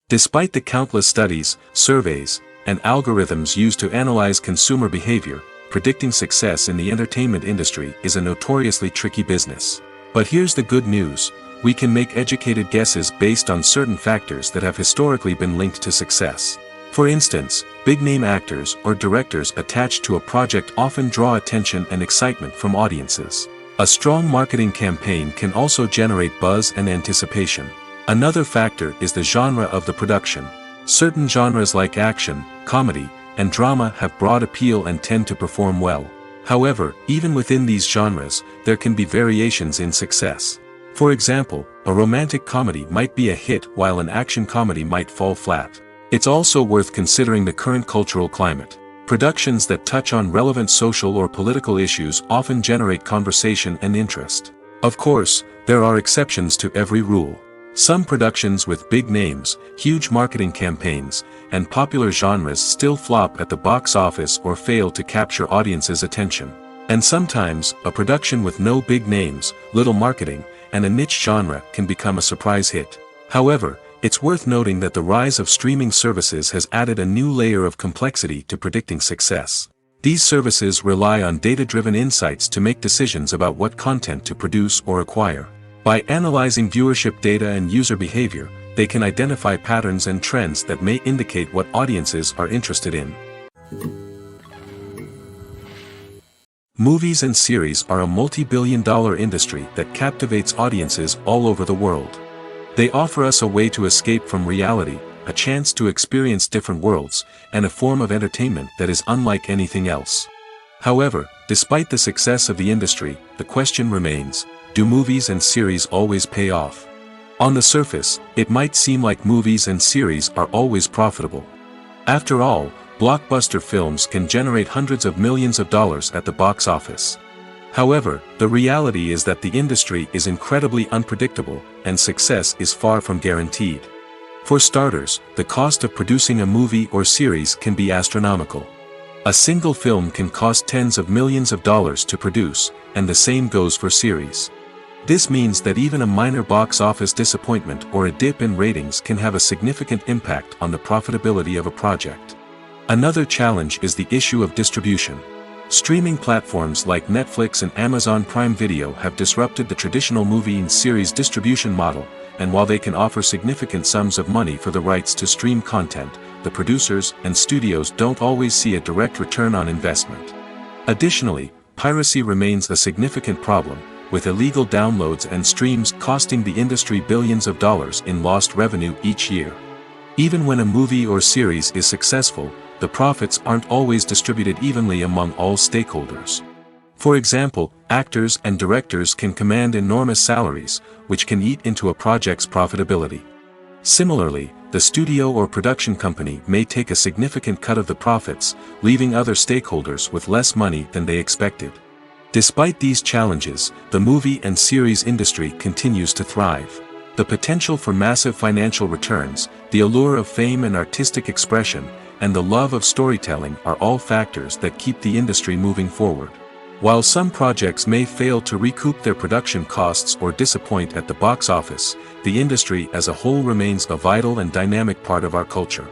Despite the countless studies, surveys, and algorithms used to analyze consumer behavior, predicting success in the entertainment industry is a notoriously tricky business. But here's the good news: we can make educated guesses based on certain factors that have historically been linked to success. For instance, big-name actors or directors attached to a project often draw attention and excitement from audiences. A strong marketing campaign can also generate buzz and anticipation. Another factor is the genre of the production. Certain genres like action, comedy, and drama have broad appeal and tend to perform well. However, even within these genres, there can be variations in success. For example, a romantic comedy might be a hit while an action comedy might fall flat. It's also worth considering the current cultural climate. Productions that touch on relevant social or political issues often generate conversation and interest. Of course, there are exceptions to every rule. Some productions with big names, huge marketing campaigns, and popular genres still flop at the box office or fail to capture audiences' attention. And sometimes, a production with no big names, little marketing, and a niche genre can become a surprise hit. However, it's worth noting that the rise of streaming services has added a new layer of complexity to predicting success. These services rely on data-driven insights to make decisions about what content to produce or acquire. By analyzing viewership data and user behavior, they can identify patterns and trends that may indicate what audiences are interested in. Movies and series are a multi-billion-dollar industry that captivates audiences all over the world. They offer us a way to escape from reality, a chance to experience different worlds, and a form of entertainment that is unlike anything else. However, despite the success of the industry, the question remains: do movies and series always pay off? On the surface, it might seem like movies and series are always profitable. After all, blockbuster films can generate hundreds of millions of dollars at the box office. However, the reality is that the industry is incredibly unpredictable, and success is far from guaranteed. For starters, the cost of producing a movie or series can be astronomical. A single film can cost tens of millions of dollars to produce, and the same goes for series. This means that even a minor box office disappointment or a dip in ratings can have a significant impact on the profitability of a project. Another challenge is the issue of distribution. Streaming platforms like Netflix and Amazon Prime Video have disrupted the traditional movie and series distribution model, and while they can offer significant sums of money for the rights to stream content, the producers and studios don't always see a direct return on investment. Additionally, piracy remains a significant problem, with illegal downloads and streams costing the industry billions of dollars in lost revenue each year. Even when a movie or series is successful, the profits aren't always distributed evenly among all stakeholders. For example, actors and directors can command enormous salaries, which can eat into a project's profitability. Similarly, the studio or production company may take a significant cut of the profits, leaving other stakeholders with less money than they expected. Despite these challenges, the movie and series industry continues to thrive. The potential for massive financial returns, the allure of fame and artistic expression, and the love of storytelling are all factors that keep the industry moving forward. While some projects may fail to recoup their production costs or disappoint at the box office, the industry as a whole remains a vital and dynamic part of our culture.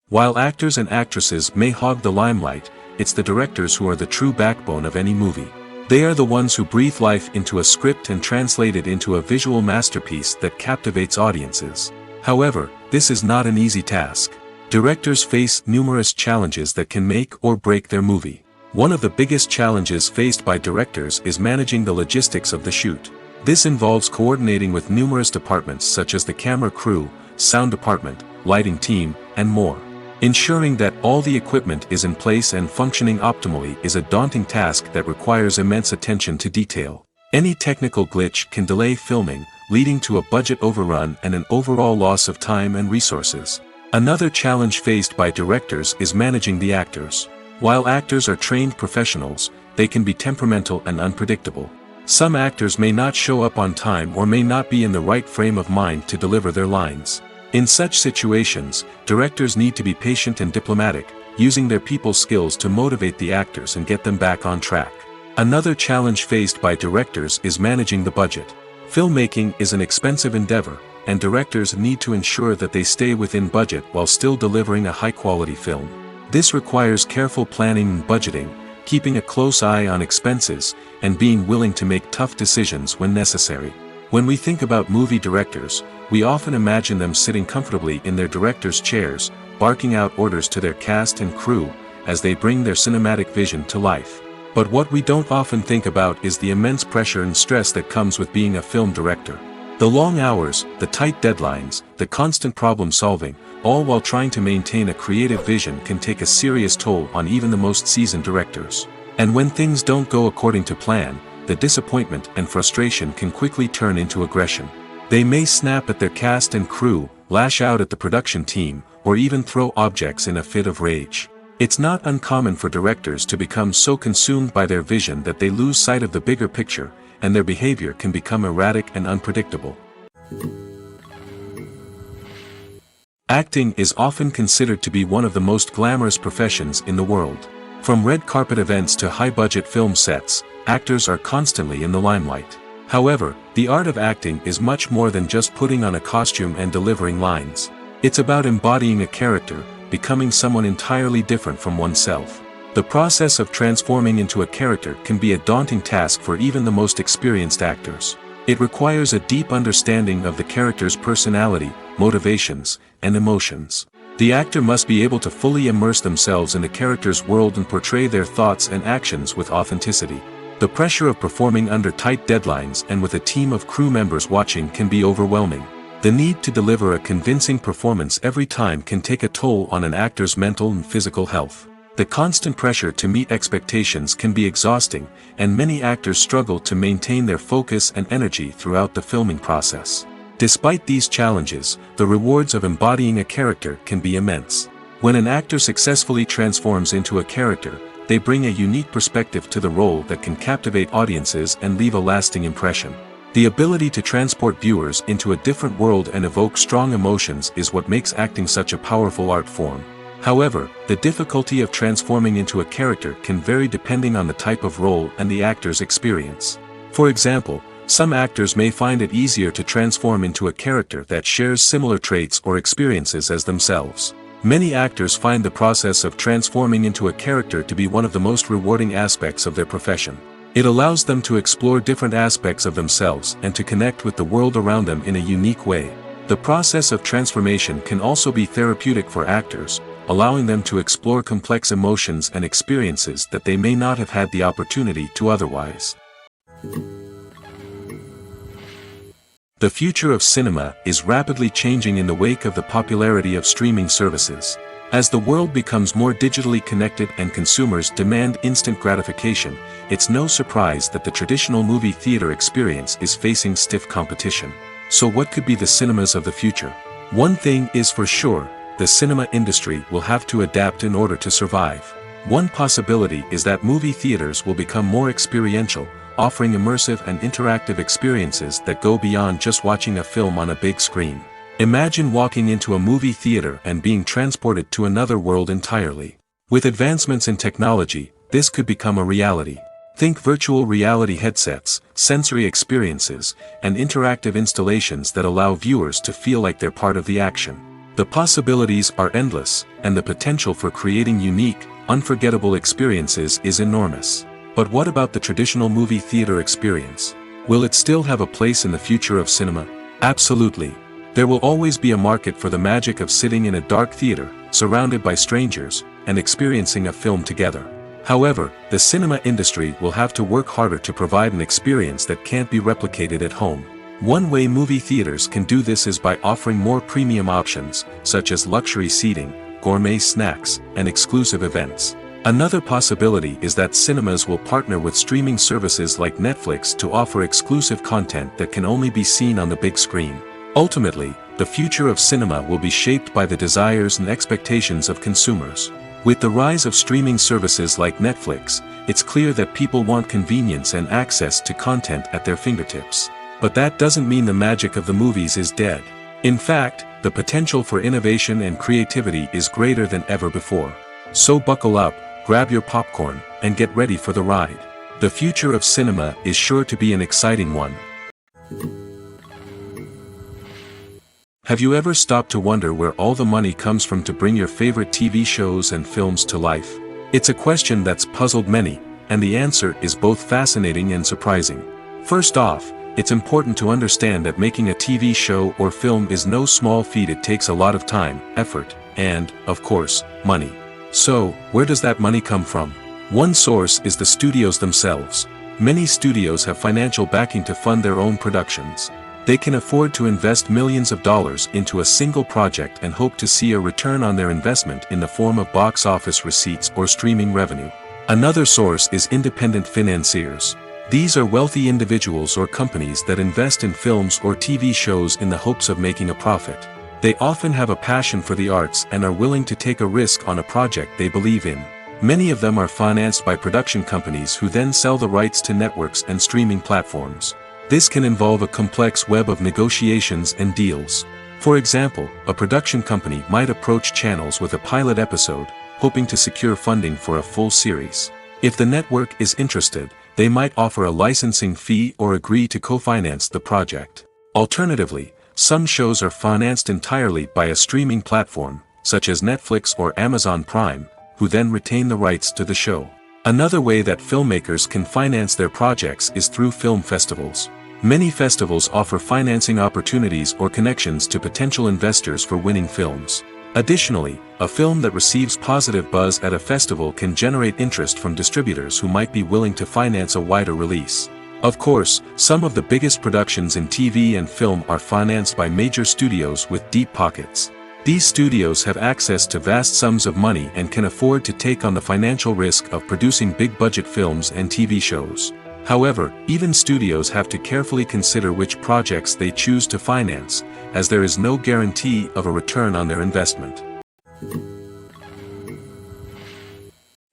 While actors and actresses may hog the limelight, it's the directors who are the true backbone of any movie. They are the ones who breathe life into a script and translate it into a visual masterpiece that captivates audiences. However, this is not an easy task. Directors face numerous challenges that can make or break their movie. One of the biggest challenges faced by directors is managing the logistics of the shoot. This involves coordinating with numerous departments such as the camera crew, sound department, lighting team, and more. Ensuring that all the equipment is in place and functioning optimally is a daunting task that requires immense attention to detail. Any technical glitch can delay filming, leading to a budget overrun and an overall loss of time and resources. Another challenge faced by directors is managing the actors. While actors are trained professionals, they can be temperamental and unpredictable. Some actors may not show up on time or may not be in the right frame of mind to deliver their lines. In such situations, directors need to be patient and diplomatic, using their people skills to motivate the actors and get them back on track. Another challenge faced by directors is managing the budget. Filmmaking is an expensive endeavor, and directors need to ensure that they stay within budget while still delivering a high-quality film. This requires careful planning and budgeting, keeping a close eye on expenses, and being willing to make tough decisions when necessary. When we think about movie directors, we often imagine them sitting comfortably in their director's chairs, barking out orders to their cast and crew, as they bring their cinematic vision to life. But what we don't often think about is the immense pressure and stress that comes with being a film director. The long hours, the tight deadlines, the constant problem solving, all while trying to maintain a creative vision can take a serious toll on even the most seasoned directors. And when things don't go according to plan, the disappointment and frustration can quickly turn into aggression. They may snap at their cast and crew, lash out at the production team, or even throw objects in a fit of rage. It's not uncommon for directors to become so consumed by their vision that they lose sight of the bigger picture, and their behavior can become erratic and unpredictable. Acting is often considered to be one of the most glamorous professions in the world. From red carpet events to high-budget film sets, actors are constantly in the limelight. However, the art of acting is much more than just putting on a costume and delivering lines. It's about embodying a character, becoming someone entirely different from oneself. The process of transforming into a character can be a daunting task for even the most experienced actors. It requires a deep understanding of the character's personality, motivations, and emotions. The actor must be able to fully immerse themselves in the character's world and portray their thoughts and actions with authenticity. The pressure of performing under tight deadlines and with a team of crew members watching can be overwhelming. The need to deliver a convincing performance every time can take a toll on an actor's mental and physical health. The constant pressure to meet expectations can be exhausting, and many actors struggle to maintain their focus and energy throughout the filming process. Despite these challenges, the rewards of embodying a character can be immense. When an actor successfully transforms into a character, they bring a unique perspective to the role that can captivate audiences and leave a lasting impression. The ability to transport viewers into a different world and evoke strong emotions is what makes acting such a powerful art form. However, the difficulty of transforming into a character can vary depending on the type of role and the actor's experience. For example, some actors may find it easier to transform into a character that shares similar traits or experiences as themselves. Many actors find the process of transforming into a character to be one of the most rewarding aspects of their profession. It allows them to explore different aspects of themselves and to connect with the world around them in a unique way. The process of transformation can also be therapeutic for actors, allowing them to explore complex emotions and experiences that they may not have had the opportunity to otherwise. The future of cinema is rapidly changing in the wake of the popularity of streaming services. As the world becomes more digitally connected and consumers demand instant gratification, it's no surprise that the traditional movie theater experience is facing stiff competition. So what could be the cinemas of the future? One thing is for sure, the cinema industry will have to adapt in order to survive. One possibility is that movie theaters will become more experiential, offering immersive and interactive experiences that go beyond just watching a film on a big screen. Imagine walking into a movie theater and being transported to another world entirely. With advancements in technology, this could become a reality. Think virtual reality headsets, sensory experiences, and interactive installations that allow viewers to feel like they're part of the action. The possibilities are endless, and the potential for creating unique, unforgettable experiences is enormous. But what about the traditional movie theater experience? Will it still have a place in the future of cinema? Absolutely. There will always be a market for the magic of sitting in a dark theater, surrounded by strangers, and experiencing a film together. However, the cinema industry will have to work harder to provide an experience that can't be replicated at home. One way movie theaters can do this is by offering more premium options, such as luxury seating, gourmet snacks, and exclusive events. Another possibility is that cinemas will partner with streaming services like Netflix to offer exclusive content that can only be seen on the big screen. Ultimately, the future of cinema will be shaped by the desires and expectations of consumers. With the rise of streaming services like Netflix, it's clear that people want convenience and access to content at their fingertips. But that doesn't mean the magic of the movies is dead. In fact, the potential for innovation and creativity is greater than ever before. So buckle up, grab your popcorn, and get ready for the ride. The future of cinema is sure to be an exciting one. Have you ever stopped to wonder where all the money comes from to bring your favorite TV shows and films to life? It's a question that's puzzled many, and the answer is both fascinating and surprising. First off, it's important to understand that making a TV show or film is no small feat. It takes a lot of time, effort, and, of course, money. So, where does that money come from? One source is the studios themselves. Many studios have financial backing to fund their own productions. They can afford to invest millions of dollars into a single project and hope to see a return on their investment in the form of box office receipts or streaming revenue. Another source is independent financiers. These are wealthy individuals or companies that invest in films or TV shows in the hopes of making a profit. They often have a passion for the arts and are willing to take a risk on a project they believe in. Many of them are financed by production companies who then sell the rights to networks and streaming platforms. This can involve a complex web of negotiations and deals. For example, a production company might approach channels with a pilot episode, hoping to secure funding for a full series. If the network is interested, they might offer a licensing fee or agree to co-finance the project. Alternatively, some shows are financed entirely by a streaming platform, such as Netflix or Amazon Prime, who then retain the rights to the show. Another way that filmmakers can finance their projects is through film festivals. Many festivals offer financing opportunities or connections to potential investors for winning films. Additionally, a film that receives positive buzz at a festival can generate interest from distributors who might be willing to finance a wider release. Of course, some of the biggest productions in TV and film are financed by major studios with deep pockets. These studios have access to vast sums of money and can afford to take on the financial risk of producing big-budget films and TV shows. However, even studios have to carefully consider which projects they choose to finance, as there is no guarantee of a return on their investment.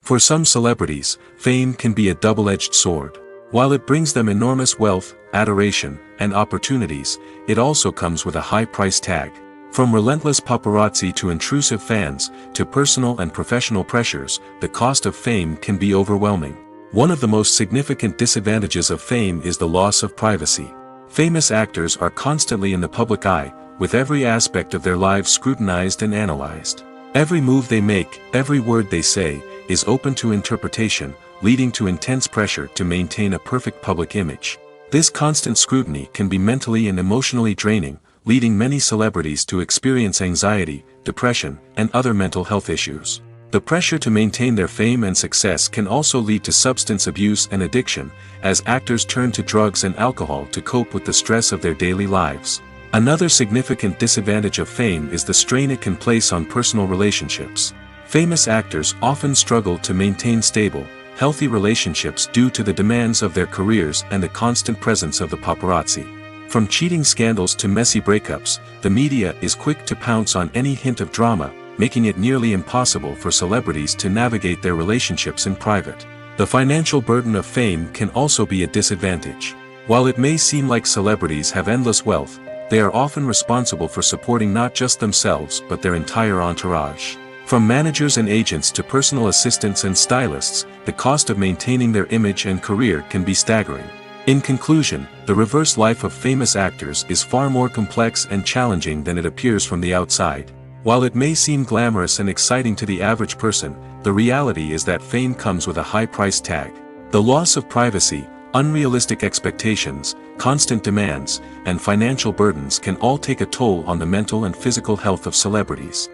For some celebrities, fame can be a double-edged sword. While it brings them enormous wealth, adoration, and opportunities, it also comes with a high price tag. From relentless paparazzi to intrusive fans, to personal and professional pressures, the cost of fame can be overwhelming. One of the most significant disadvantages of fame is the loss of privacy. Famous actors are constantly in the public eye, with every aspect of their lives scrutinized and analyzed. Every move they make, every word they say, is open to interpretation, leading to intense pressure to maintain a perfect public image. This constant scrutiny can be mentally and emotionally draining, leading many celebrities to experience anxiety, depression, and other mental health issues. The pressure to maintain their fame and success can also lead to substance abuse and addiction, as actors turn to drugs and alcohol to cope with the stress of their daily lives. Another significant disadvantage of fame is the strain it can place on personal relationships. Famous actors often struggle to maintain stable, healthy relationships due to the demands of their careers and the constant presence of the paparazzi. From cheating scandals to messy breakups, the media is quick to pounce on any hint of drama, making it nearly impossible for celebrities to navigate their relationships in private. The financial burden of fame can also be a disadvantage. While it may seem like celebrities have endless wealth, they are often responsible for supporting not just themselves but their entire entourage. From managers and agents to personal assistants and stylists, the cost of maintaining their image and career can be staggering. In conclusion, the reverse life of famous actors is far more complex and challenging than it appears from the outside. While it may seem glamorous and exciting to the average person, the reality is that fame comes with a high price tag. The loss of privacy, unrealistic expectations, constant demands, and financial burdens can all take a toll on the mental and physical health of celebrities.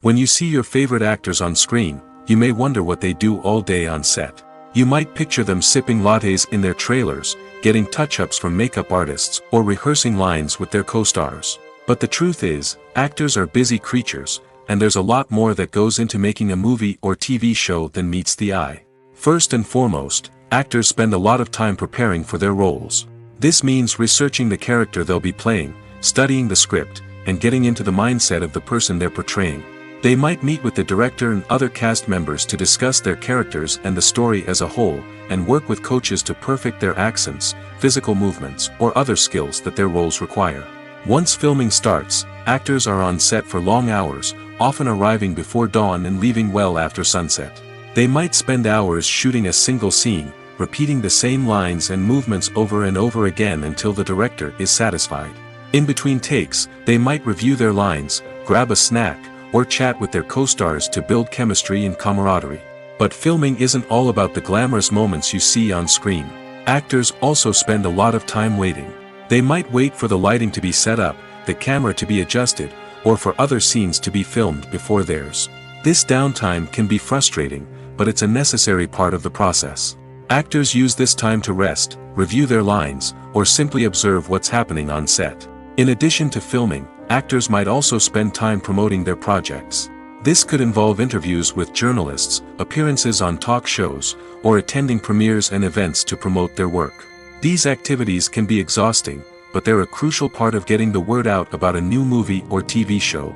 When you see your favorite actors on screen, you may wonder what they do all day on set. You might picture them sipping lattes in their trailers, getting touch-ups from makeup artists, or rehearsing lines with their co-stars. But the truth is, actors are busy creatures, and there's a lot more that goes into making a movie or TV show than meets the eye. First and foremost, actors spend a lot of time preparing for their roles. This means researching the character they'll be playing, studying the script, and getting into the mindset of the person they're portraying. They might meet with the director and other cast members to discuss their characters and the story as a whole, and work with coaches to perfect their accents, physical movements, or other skills that their roles require. Once filming starts, actors are on set for long hours, often arriving before dawn and leaving well after sunset. They might spend hours shooting a single scene, repeating the same lines and movements over and over again until the director is satisfied. In between takes, they might review their lines, grab a snack, or chat with their co-stars to build chemistry and camaraderie. But filming isn't all about the glamorous moments you see on screen. Actors also spend a lot of time waiting. They might wait for the lighting to be set up, the camera to be adjusted, or for other scenes to be filmed before theirs. This downtime can be frustrating, but it's a necessary part of the process. Actors use this time to rest, review their lines, or simply observe what's happening on set. In addition to filming, actors might also spend time promoting their projects. This could involve interviews with journalists, appearances on talk shows, or attending premieres and events to promote their work. These activities can be exhausting, but they're a crucial part of getting the word out about a new movie or TV show.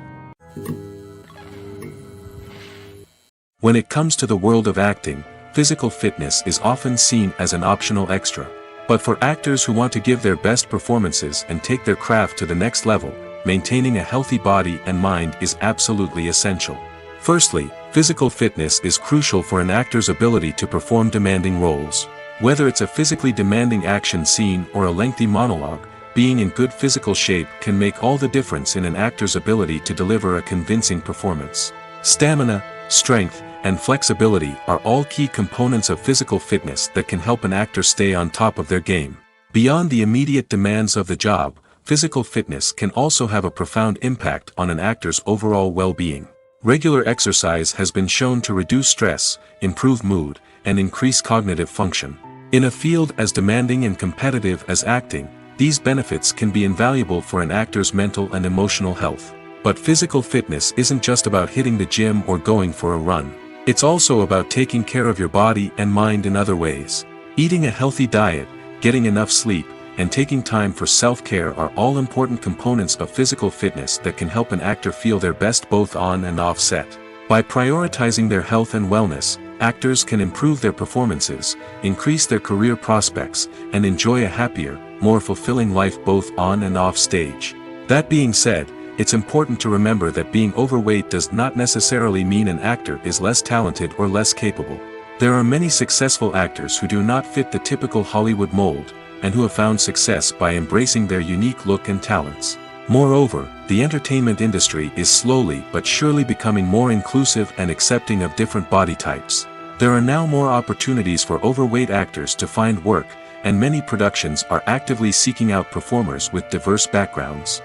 When it comes to the world of acting, physical fitness is often seen as an optional extra. But for actors who want to give their best performances and take their craft to the next level, maintaining a healthy body and mind is absolutely essential. Firstly, physical fitness is crucial for an actor's ability to perform demanding roles. Whether it's a physically demanding action scene or a lengthy monologue, being in good physical shape can make all the difference in an actor's ability to deliver a convincing performance. Stamina, strength, and flexibility are all key components of physical fitness that can help an actor stay on top of their game. Beyond the immediate demands of the job, physical fitness can also have a profound impact on an actor's overall well-being. Regular exercise has been shown to reduce stress, improve mood, and increase cognitive function. In a field as demanding and competitive as acting, these benefits can be invaluable for an actor's mental and emotional health. But physical fitness isn't just about hitting the gym or going for a run. It's also about taking care of your body and mind in other ways. Eating a healthy diet, getting enough sleep, and taking time for self-care are all important components of physical fitness that can help an actor feel their best both on and off set. By prioritizing their health and wellness, actors can improve their performances, increase their career prospects, and enjoy a happier, more fulfilling life both on and off stage. That being said, it's important to remember that being overweight does not necessarily mean an actor is less talented or less capable. There are many successful actors who do not fit the typical Hollywood mold, and who have found success by embracing their unique look and talents. Moreover, the entertainment industry is slowly but surely becoming more inclusive and accepting of different body types. There are now more opportunities for overweight actors to find work, and many productions are actively seeking out performers with diverse backgrounds.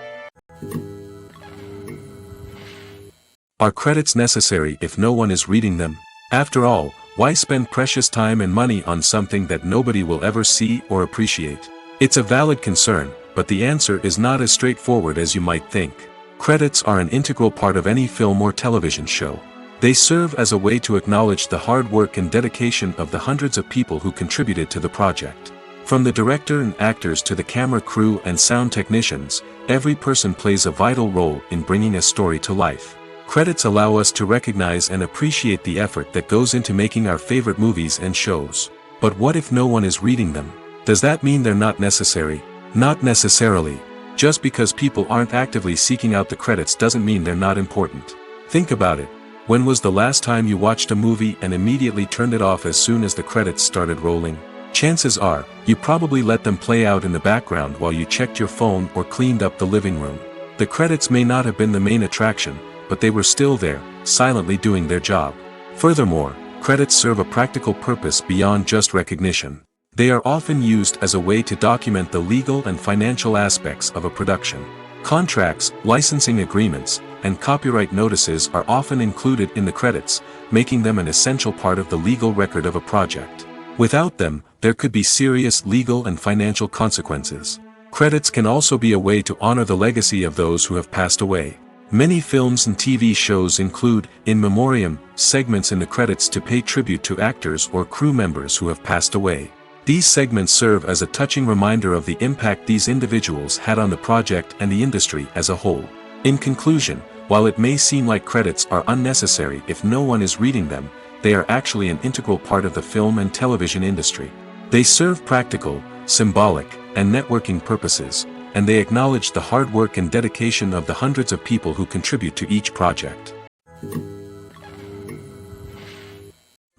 Are credits necessary if no one is reading them? After all, why spend precious time and money on something that nobody will ever see or appreciate? It's a valid concern, but the answer is not as straightforward as you might think. Credits are an integral part of any film or television show. They serve as a way to acknowledge the hard work and dedication of the hundreds of people who contributed to the project. From the director and actors to the camera crew and sound technicians, every person plays a vital role in bringing a story to life. Credits allow us to recognize and appreciate the effort that goes into making our favorite movies and shows. But what if no one is reading them? Does that mean they're not necessary? Not necessarily. Just because people aren't actively seeking out the credits doesn't mean they're not important. Think about it. When was the last time you watched a movie and immediately turned it off as soon as the credits started rolling? Chances are, you probably let them play out in the background while you checked your phone or cleaned up the living room. The credits may not have been the main attraction, but they were still there, silently doing their job. Furthermore, credits serve a practical purpose beyond just recognition. They are often used as a way to document the legal and financial aspects of a production. Contracts, licensing agreements, and copyright notices are often included in the credits, making them an essential part of the legal record of a project. Without them, there could be serious legal and financial consequences. Credits can also be a way to honor the legacy of those who have passed away. Many films and TV shows include, in memoriam, segments in the credits to pay tribute to actors or crew members who have passed away. These segments serve as a touching reminder of the impact these individuals had on the project and the industry as a whole. In conclusion, while it may seem like credits are unnecessary if no one is reading them, they are actually an integral part of the film and television industry. They serve practical, symbolic, and networking purposes, and they acknowledge the hard work and dedication of the hundreds of people who contribute to each project.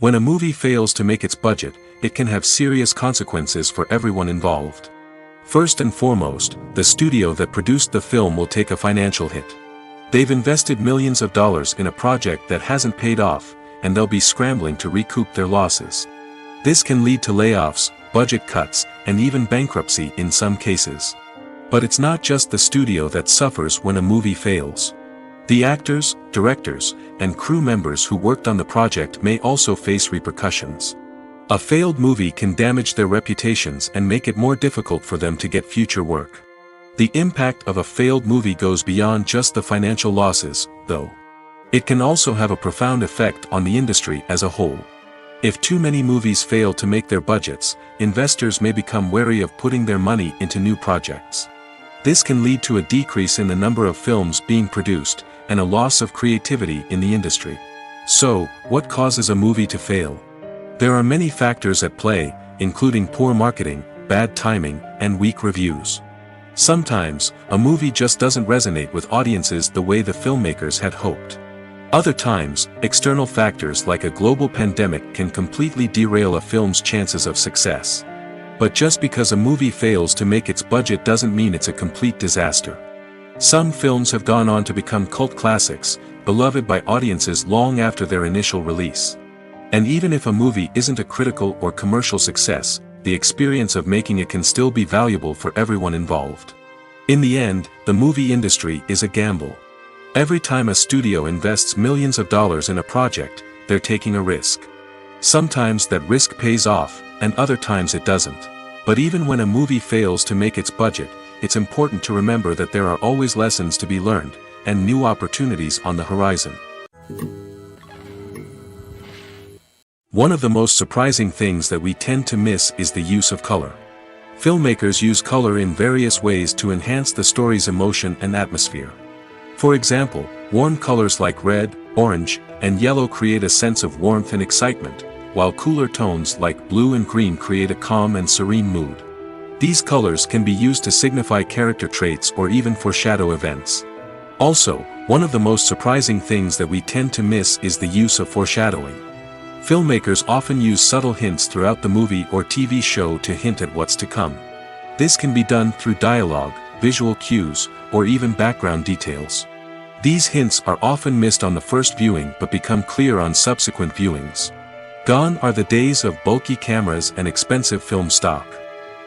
When a movie fails to make its budget, it can have serious consequences for everyone involved. First and foremost, the studio that produced the film will take a financial hit. They've invested millions of dollars in a project that hasn't paid off, and they'll be scrambling to recoup their losses. This can lead to layoffs, budget cuts, and even bankruptcy in some cases. But it's not just the studio that suffers when a movie fails. The actors, directors, and crew members who worked on the project may also face repercussions. A failed movie can damage their reputations and make it more difficult for them to get future work. The impact of a failed movie goes beyond just the financial losses, though. It can also have a profound effect on the industry as a whole. If too many movies fail to make their budgets, investors may become wary of putting their money into new projects. This can lead to a decrease in the number of films being produced, and a loss of creativity in the industry. So, what causes a movie to fail? There are many factors at play, including poor marketing, bad timing, and weak reviews. Sometimes, a movie just doesn't resonate with audiences the way the filmmakers had hoped. Other times, external factors like a global pandemic can completely derail a film's chances of success. But just because a movie fails to make its budget doesn't mean it's a complete disaster. Some films have gone on to become cult classics, beloved by audiences long after their initial release. And even if a movie isn't a critical or commercial success, the experience of making it can still be valuable for everyone involved. In the end, the movie industry is a gamble. Every time a studio invests millions of dollars in a project, they're taking a risk. Sometimes that risk pays off, and other times it doesn't. But even when a movie fails to make its budget, it's important to remember that there are always lessons to be learned, and new opportunities on the horizon. One of the most surprising things that we tend to miss is the use of color. Filmmakers use color in various ways to enhance the story's emotion and atmosphere. For example, warm colors like red, orange, and yellow create a sense of warmth and excitement, while cooler tones like blue and green create a calm and serene mood. These colors can be used to signify character traits or even foreshadow events. Also, one of the most surprising things that we tend to miss is the use of foreshadowing. Filmmakers often use subtle hints throughout the movie or TV show to hint at what's to come. This can be done through dialogue, visual cues, or even background details. These hints are often missed on the first viewing but become clear on subsequent viewings. Gone are the days of bulky cameras and expensive film stock.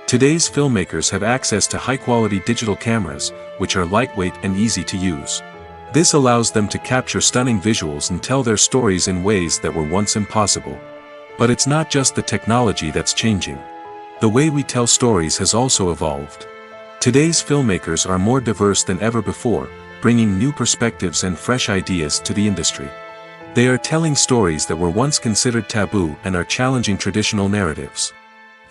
Today's filmmakers have access to high-quality digital cameras, which are lightweight and easy to use. This allows them to capture stunning visuals and tell their stories in ways that were once impossible. But it's not just the technology that's changing. The way we tell stories has also evolved. Today's filmmakers are more diverse than ever before, bringing new perspectives and fresh ideas to the industry. They are telling stories that were once considered taboo and are challenging traditional narratives.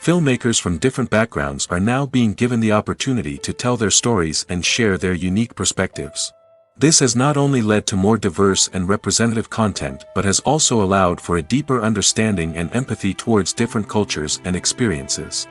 Filmmakers from different backgrounds are now being given the opportunity to tell their stories and share their unique perspectives. This has not only led to more diverse and representative content but has also allowed for a deeper understanding and empathy towards different cultures and experiences.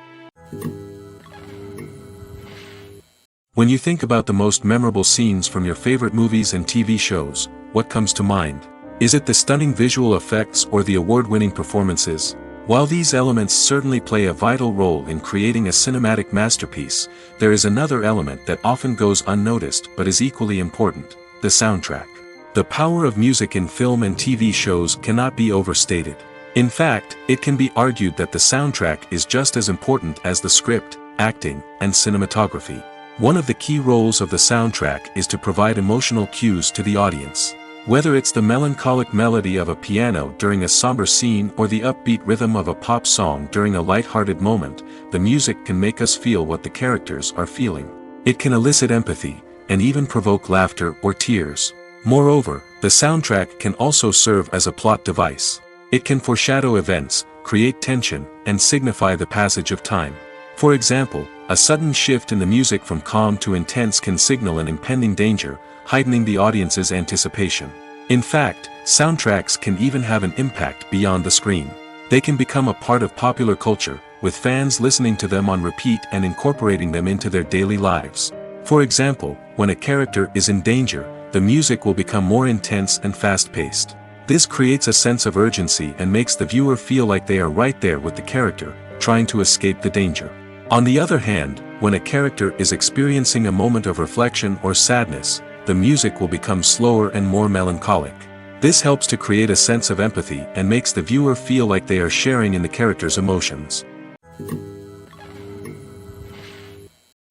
When you think about the most memorable scenes from your favorite movies and TV shows, what comes to mind? Is it the stunning visual effects or the award-winning performances? While these elements certainly play a vital role in creating a cinematic masterpiece, there is another element that often goes unnoticed but is equally important: the soundtrack. The power of music in film and TV shows cannot be overstated. In fact, it can be argued that the soundtrack is just as important as the script, acting, and cinematography. One of the key roles of the soundtrack is to provide emotional cues to the audience. Whether it's the melancholic melody of a piano during a somber scene or the upbeat rhythm of a pop song during a light-hearted moment, the music can make us feel what the characters are feeling. It can elicit empathy, and even provoke laughter or tears. Moreover, the soundtrack can also serve as a plot device. It can foreshadow events, create tension, and signify the passage of time. For example, a sudden shift in the music from calm to intense can signal an impending danger, heightening the audience's anticipation. In fact, soundtracks can even have an impact beyond the screen. They can become a part of popular culture, with fans listening to them on repeat and incorporating them into their daily lives. For example, when a character is in danger, the music will become more intense and fast-paced. This creates a sense of urgency and makes the viewer feel like they are right there with the character, trying to escape the danger. On the other hand, when a character is experiencing a moment of reflection or sadness, the music will become slower and more melancholic. This helps to create a sense of empathy and makes the viewer feel like they are sharing in the character's emotions.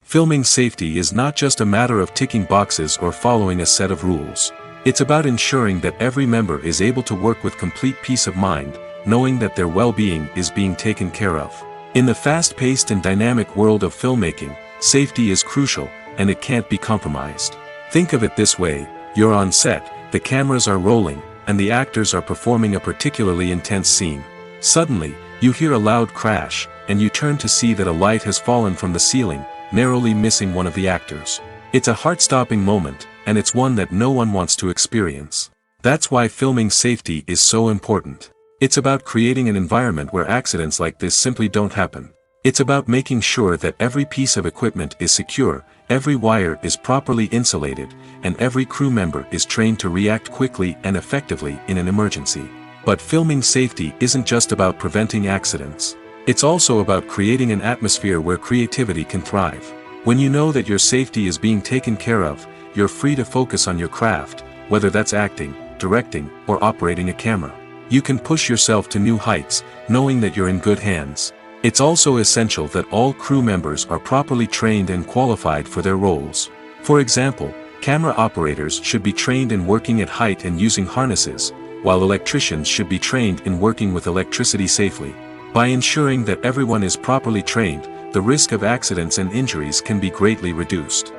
Filming safety is not just a matter of ticking boxes or following a set of rules. It's about ensuring that every member is able to work with complete peace of mind, knowing that their well-being is being taken care of. In the fast-paced and dynamic world of filmmaking, safety is crucial, and it can't be compromised. Think of it this way: you're on set, the cameras are rolling, and the actors are performing a particularly intense scene. Suddenly, you hear a loud crash, and you turn to see that a light has fallen from the ceiling, narrowly missing one of the actors. It's a heart-stopping moment, and it's one that no one wants to experience. That's why filming safety is so important. It's about creating an environment where accidents like this simply don't happen. It's about making sure that every piece of equipment is secure, every wire is properly insulated, and every crew member is trained to react quickly and effectively in an emergency. But filming safety isn't just about preventing accidents. It's also about creating an atmosphere where creativity can thrive. When you know that your safety is being taken care of, you're free to focus on your craft, whether that's acting, directing, or operating a camera. You can push yourself to new heights, knowing that you're in good hands. It's also essential that all crew members are properly trained and qualified for their roles. For example, camera operators should be trained in working at height and using harnesses, while electricians should be trained in working with electricity safely. By ensuring that everyone is properly trained, the risk of accidents and injuries can be greatly reduced.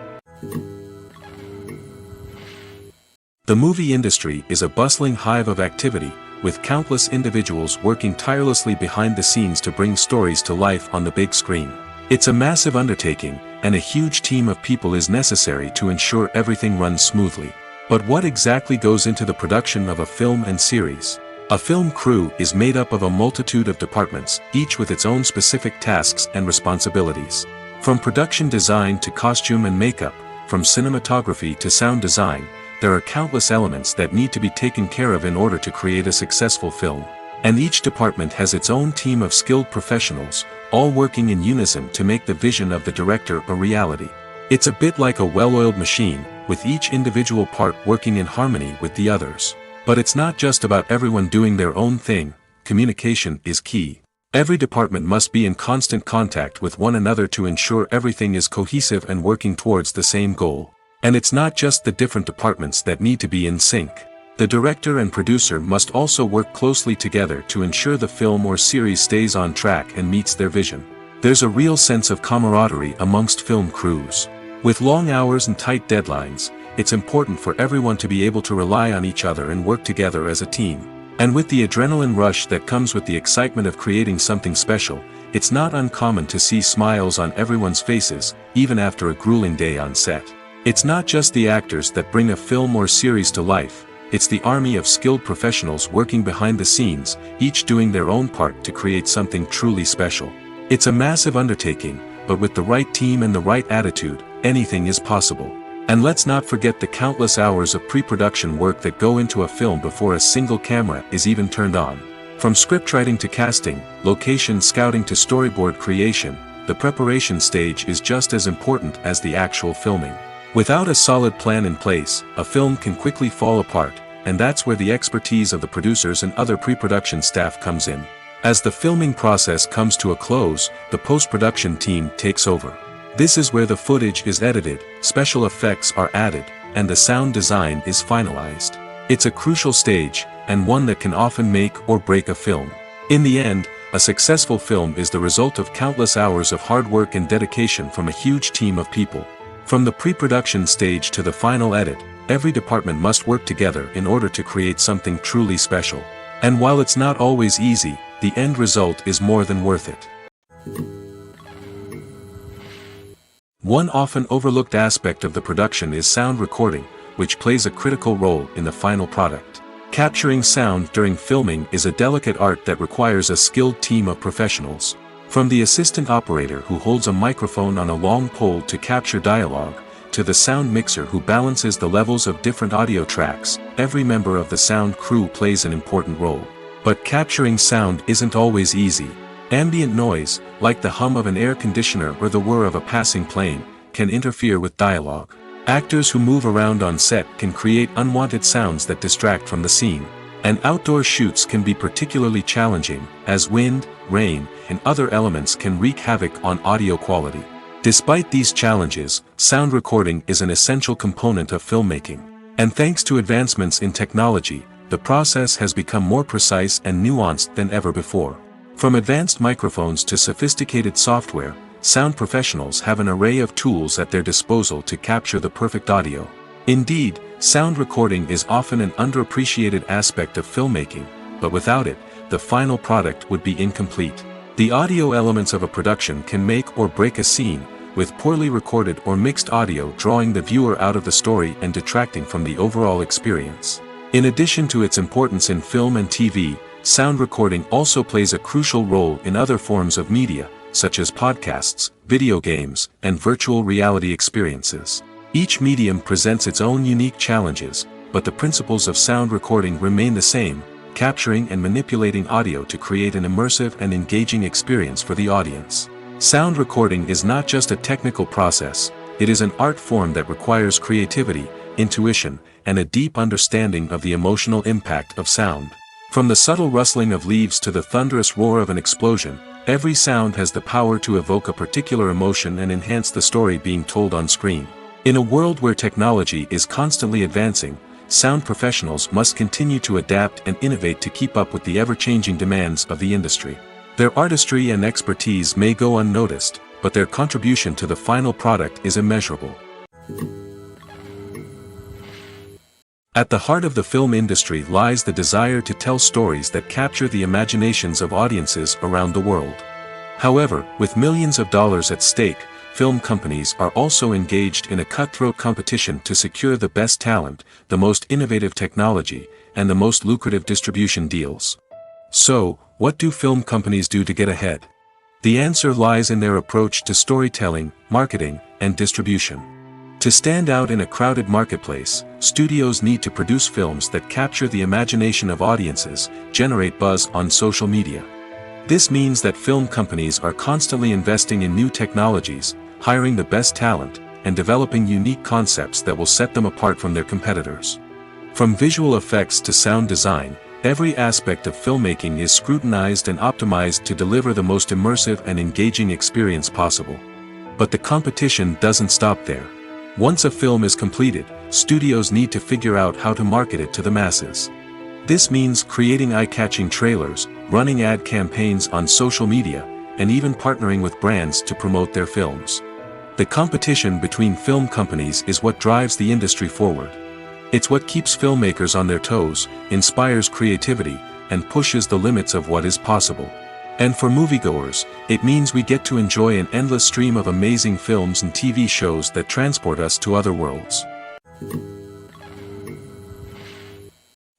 The movie industry is a bustling hive of activity, with countless individuals working tirelessly behind the scenes to bring stories to life on the big screen. It's a massive undertaking, and a huge team of people is necessary to ensure everything runs smoothly. But what exactly goes into the production of a film and series? A film crew is made up of a multitude of departments, each with its own specific tasks and responsibilities. From production design to costume and makeup, from cinematography to sound design, there are countless elements that need to be taken care of in order to create a successful film. And each department has its own team of skilled professionals, all working in unison to make the vision of the director a reality. It's a bit like a well-oiled machine, with each individual part working in harmony with the others. But it's not just about everyone doing their own thing. Communication is key. Every department must be in constant contact with one another to ensure everything is cohesive and working towards the same goal. And it's not just the different departments that need to be in sync. The director and producer must also work closely together to ensure the film or series stays on track and meets their vision. There's a real sense of camaraderie amongst film crews. With long hours and tight deadlines, it's important for everyone to be able to rely on each other and work together as a team. And with the adrenaline rush that comes with the excitement of creating something special, it's not uncommon to see smiles on everyone's faces, even after a grueling day on set. It's not just the actors that bring a film or series to life, it's the army of skilled professionals working behind the scenes, each doing their own part to create something truly special. It's a massive undertaking, but with the right team and the right attitude, anything is possible. And let's not forget the countless hours of pre-production work that go into a film before a single camera is even turned on. From scriptwriting to casting, location scouting to storyboard creation, the preparation stage is just as important as the actual filming. Without a solid plan in place, a film can quickly fall apart, and that's where the expertise of the producers and other pre-production staff comes in. As the filming process comes to a close, the post-production team takes over. This is where the footage is edited, special effects are added, and the sound design is finalized. It's a crucial stage, and one that can often make or break a film. In the end, a successful film is the result of countless hours of hard work and dedication from a huge team of people. From the pre-production stage to the final edit, every department must work together in order to create something truly special. And while it's not always easy, the end result is more than worth it. One often overlooked aspect of the production is sound recording, which plays a critical role in the final product. Capturing sound during filming is a delicate art that requires a skilled team of professionals. From the assistant operator who holds a microphone on a long pole to capture dialogue, to the sound mixer who balances the levels of different audio tracks, every member of the sound crew plays an important role. But capturing sound isn't always easy. Ambient noise, like the hum of an air conditioner or the whir of a passing plane, can interfere with dialogue. Actors who move around on set can create unwanted sounds that distract from the scene. And outdoor shoots can be particularly challenging, as wind, rain, and other elements can wreak havoc on audio quality. Despite these challenges, sound recording is an essential component of filmmaking. And thanks to advancements in technology, the process has become more precise and nuanced than ever before. From advanced microphones to sophisticated software, sound professionals have an array of tools at their disposal to capture the perfect audio. Indeed, sound recording is often an underappreciated aspect of filmmaking, but without it, the final product would be incomplete. The audio elements of a production can make or break a scene, with poorly recorded or mixed audio drawing the viewer out of the story and detracting from the overall experience. In addition to its importance in film and TV, sound recording also plays a crucial role in other forms of media, such as podcasts, video games, and virtual reality experiences. Each medium presents its own unique challenges, but the principles of sound recording remain the same: capturing and manipulating audio to create an immersive and engaging experience for the audience. Sound recording is not just a technical process, it is an art form that requires creativity, intuition, and a deep understanding of the emotional impact of sound. From the subtle rustling of leaves to the thunderous roar of an explosion, every sound has the power to evoke a particular emotion and enhance the story being told on screen. In a world where technology is constantly advancing, sound professionals must continue to adapt and innovate to keep up with the ever-changing demands of the industry. Their artistry and expertise may go unnoticed, but their contribution to the final product is immeasurable. At the heart of the film industry lies the desire to tell stories that capture the imaginations of audiences around the world. However, with millions of dollars at stake, film companies are also engaged in a cutthroat competition to secure the best talent, the most innovative technology, and the most lucrative distribution deals. So, what do film companies do to get ahead? The answer lies in their approach to storytelling, marketing, and distribution. To stand out in a crowded marketplace, studios need to produce films that capture the imagination of audiences, generate buzz on social media. This means that film companies are constantly investing in new technologies, hiring the best talent, and developing unique concepts that will set them apart from their competitors. From visual effects to sound design, every aspect of filmmaking is scrutinized and optimized to deliver the most immersive and engaging experience possible. But the competition doesn't stop there. Once a film is completed, studios need to figure out how to market it to the masses. This means creating eye-catching trailers, running ad campaigns on social media, and even partnering with brands to promote their films. The competition between film companies is what drives the industry forward. It's what keeps filmmakers on their toes, inspires creativity, and pushes the limits of what is possible. And for moviegoers, it means we get to enjoy an endless stream of amazing films and TV shows that transport us to other worlds.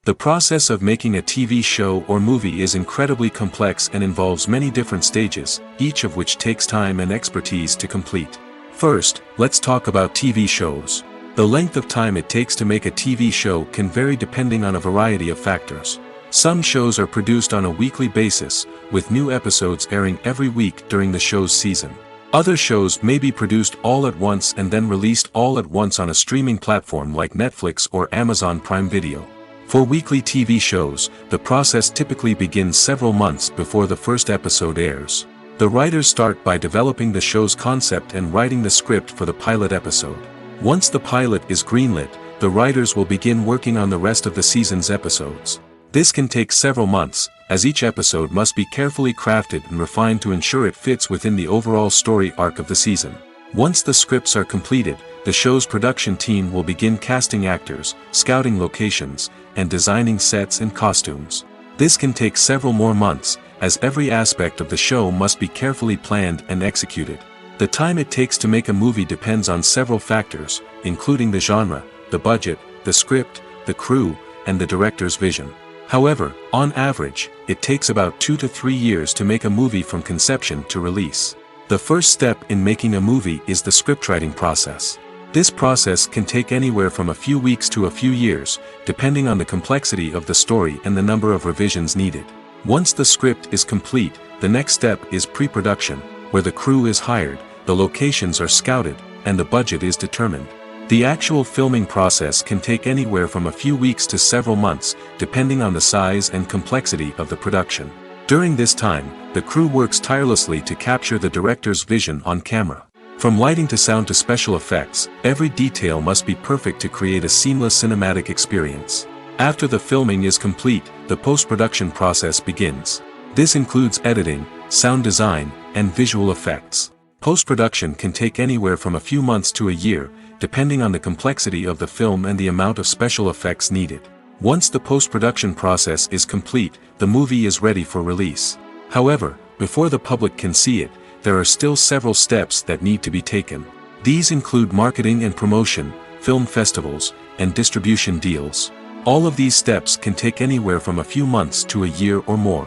The process of making a TV show or movie is incredibly complex and involves many different stages, each of which takes time and expertise to complete. First, let's talk about TV shows. The length of time it takes to make a TV show can vary depending on a variety of factors. Some shows are produced on a weekly basis, with new episodes airing every week during the show's season. Other shows may be produced all at once and then released all at once on a streaming platform like Netflix or Amazon Prime Video. For weekly TV shows, the process typically begins several months before the first episode airs. The writers start by developing the show's concept and writing the script for the pilot episode. Once the pilot is greenlit, the writers will begin working on the rest of the season's episodes. This can take several months, as each episode must be carefully crafted and refined to ensure it fits within the overall story arc of the season. Once the scripts are completed, the show's production team will begin casting actors, scouting locations, and designing sets and costumes. This can take several more months, as every aspect of the show must be carefully planned and executed. The time it takes to make a movie depends on several factors, including the genre, the budget, the script, the crew, and the director's vision. However, on average, it takes about 2 to 3 years to make a movie from conception to release. The first step in making a movie is the scriptwriting process. This process can take anywhere from a few weeks to a few years, depending on the complexity of the story and the number of revisions needed. Once the script is complete, the next step is pre-production, where the crew is hired, the locations are scouted, and the budget is determined. The actual filming process can take anywhere from a few weeks to several months, depending on the size and complexity of the production. During this time, the crew works tirelessly to capture the director's vision on camera. From lighting to sound to special effects, every detail must be perfect to create a seamless cinematic experience. After the filming is complete, the post-production process begins. This includes editing, sound design, and visual effects. Post-production can take anywhere from a few months to a year, depending on the complexity of the film and the amount of special effects needed. Once the post-production process is complete, the movie is ready for release. However, before the public can see it, there are still several steps that need to be taken. These include marketing and promotion, film festivals, and distribution deals. All of these steps can take anywhere from a few months to a year or more.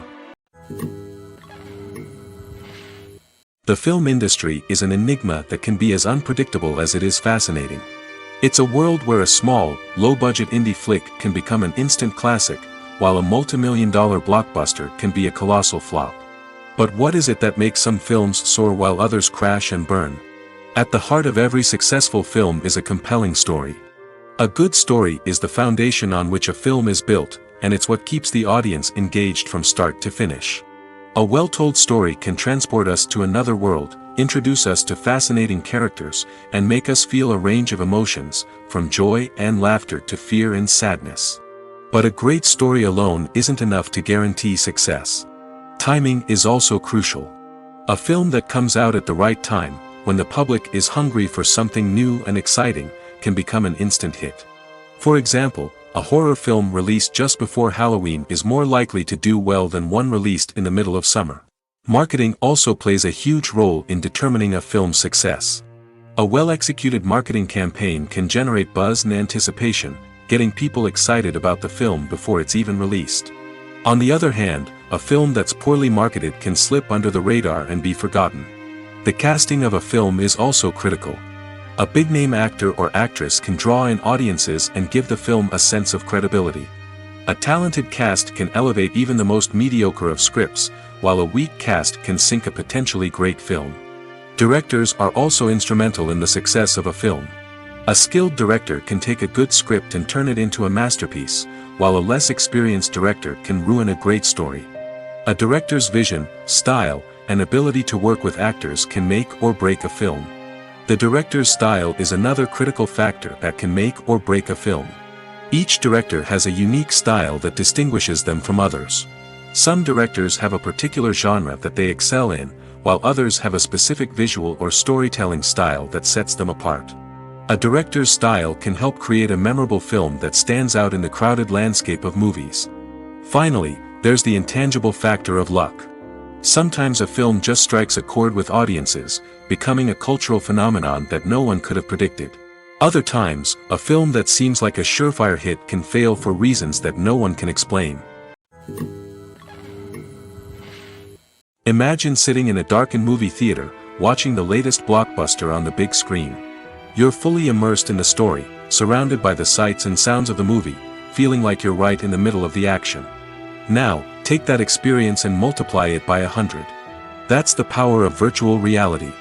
The film industry is an enigma that can be as unpredictable as it is fascinating. It's a world where a small, low-budget indie flick can become an instant classic, while a multi-million-dollar blockbuster can be a colossal flop. But what is it that makes some films soar while others crash and burn? At the heart of every successful film is a compelling story. A good story is the foundation on which a film is built, and it's what keeps the audience engaged from start to finish. A well-told story can transport us to another world, introduce us to fascinating characters, and make us feel a range of emotions, from joy and laughter to fear and sadness. But a great story alone isn't enough to guarantee success. Timing is also crucial. A film that comes out at the right time, when the public is hungry for something new and exciting, can become an instant hit. For example, a horror film released just before Halloween is more likely to do well than one released in the middle of summer. Marketing also plays a huge role in determining a film's success. A well-executed marketing campaign can generate buzz and anticipation, getting people excited about the film before it's even released. On the other hand, a film that's poorly marketed can slip under the radar and be forgotten. The casting of a film is also critical. A big-name actor or actress can draw in audiences and give the film a sense of credibility. A talented cast can elevate even the most mediocre of scripts, while a weak cast can sink a potentially great film. Directors are also instrumental in the success of a film. A skilled director can take a good script and turn it into a masterpiece, while a less experienced director can ruin a great story. A director's vision, style, and ability to work with actors can make or break a film. The director's style is another critical factor that can make or break a film. Each director has a unique style that distinguishes them from others. Some directors have a particular genre that they excel in, while others have a specific visual or storytelling style that sets them apart. A director's style can help create a memorable film that stands out in the crowded landscape of movies. Finally, there's the intangible factor of luck. Sometimes a film just strikes a chord with audiences, becoming a cultural phenomenon that no one could have predicted. Other times, a film that seems like a surefire hit can fail for reasons that no one can explain. Imagine sitting in a darkened movie theater, watching the latest blockbuster on the big screen. You're fully immersed in the story, surrounded by the sights and sounds of the movie, feeling like you're right in the middle of the action. Now, take that experience and multiply it by 100. That's the power of virtual reality.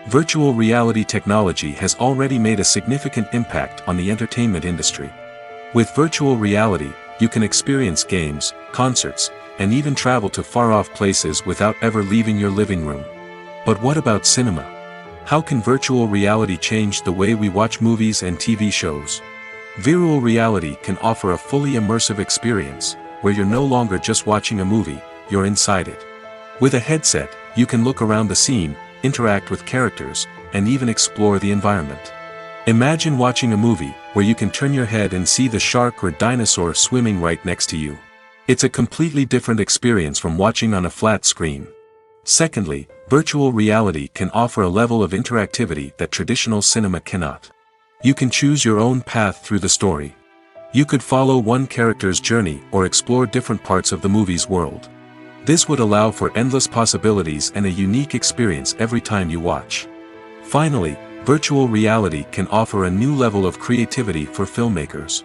Virtual reality technology has already made a significant impact on the entertainment industry. With virtual reality, you can experience games, concerts, and even travel to far-off places without ever leaving your living room. But what about cinema? How can virtual reality change the way we watch movies and TV shows? Virtual reality can offer a fully immersive experience, where you're no longer just watching a movie, you're inside it. With a headset, you can look around the scene, interact with characters, and even explore the environment. Imagine watching a movie where you can turn your head and see the shark or dinosaur swimming right next to you. It's a completely different experience from watching on a flat screen. Secondly, Virtual reality can offer a level of interactivity that traditional cinema cannot. You can choose your own path through the story. You could follow one character's journey or explore different parts of the movie's world. This would allow for endless possibilities and a unique experience every time you watch. Finally, virtual reality can offer a new level of creativity for filmmakers.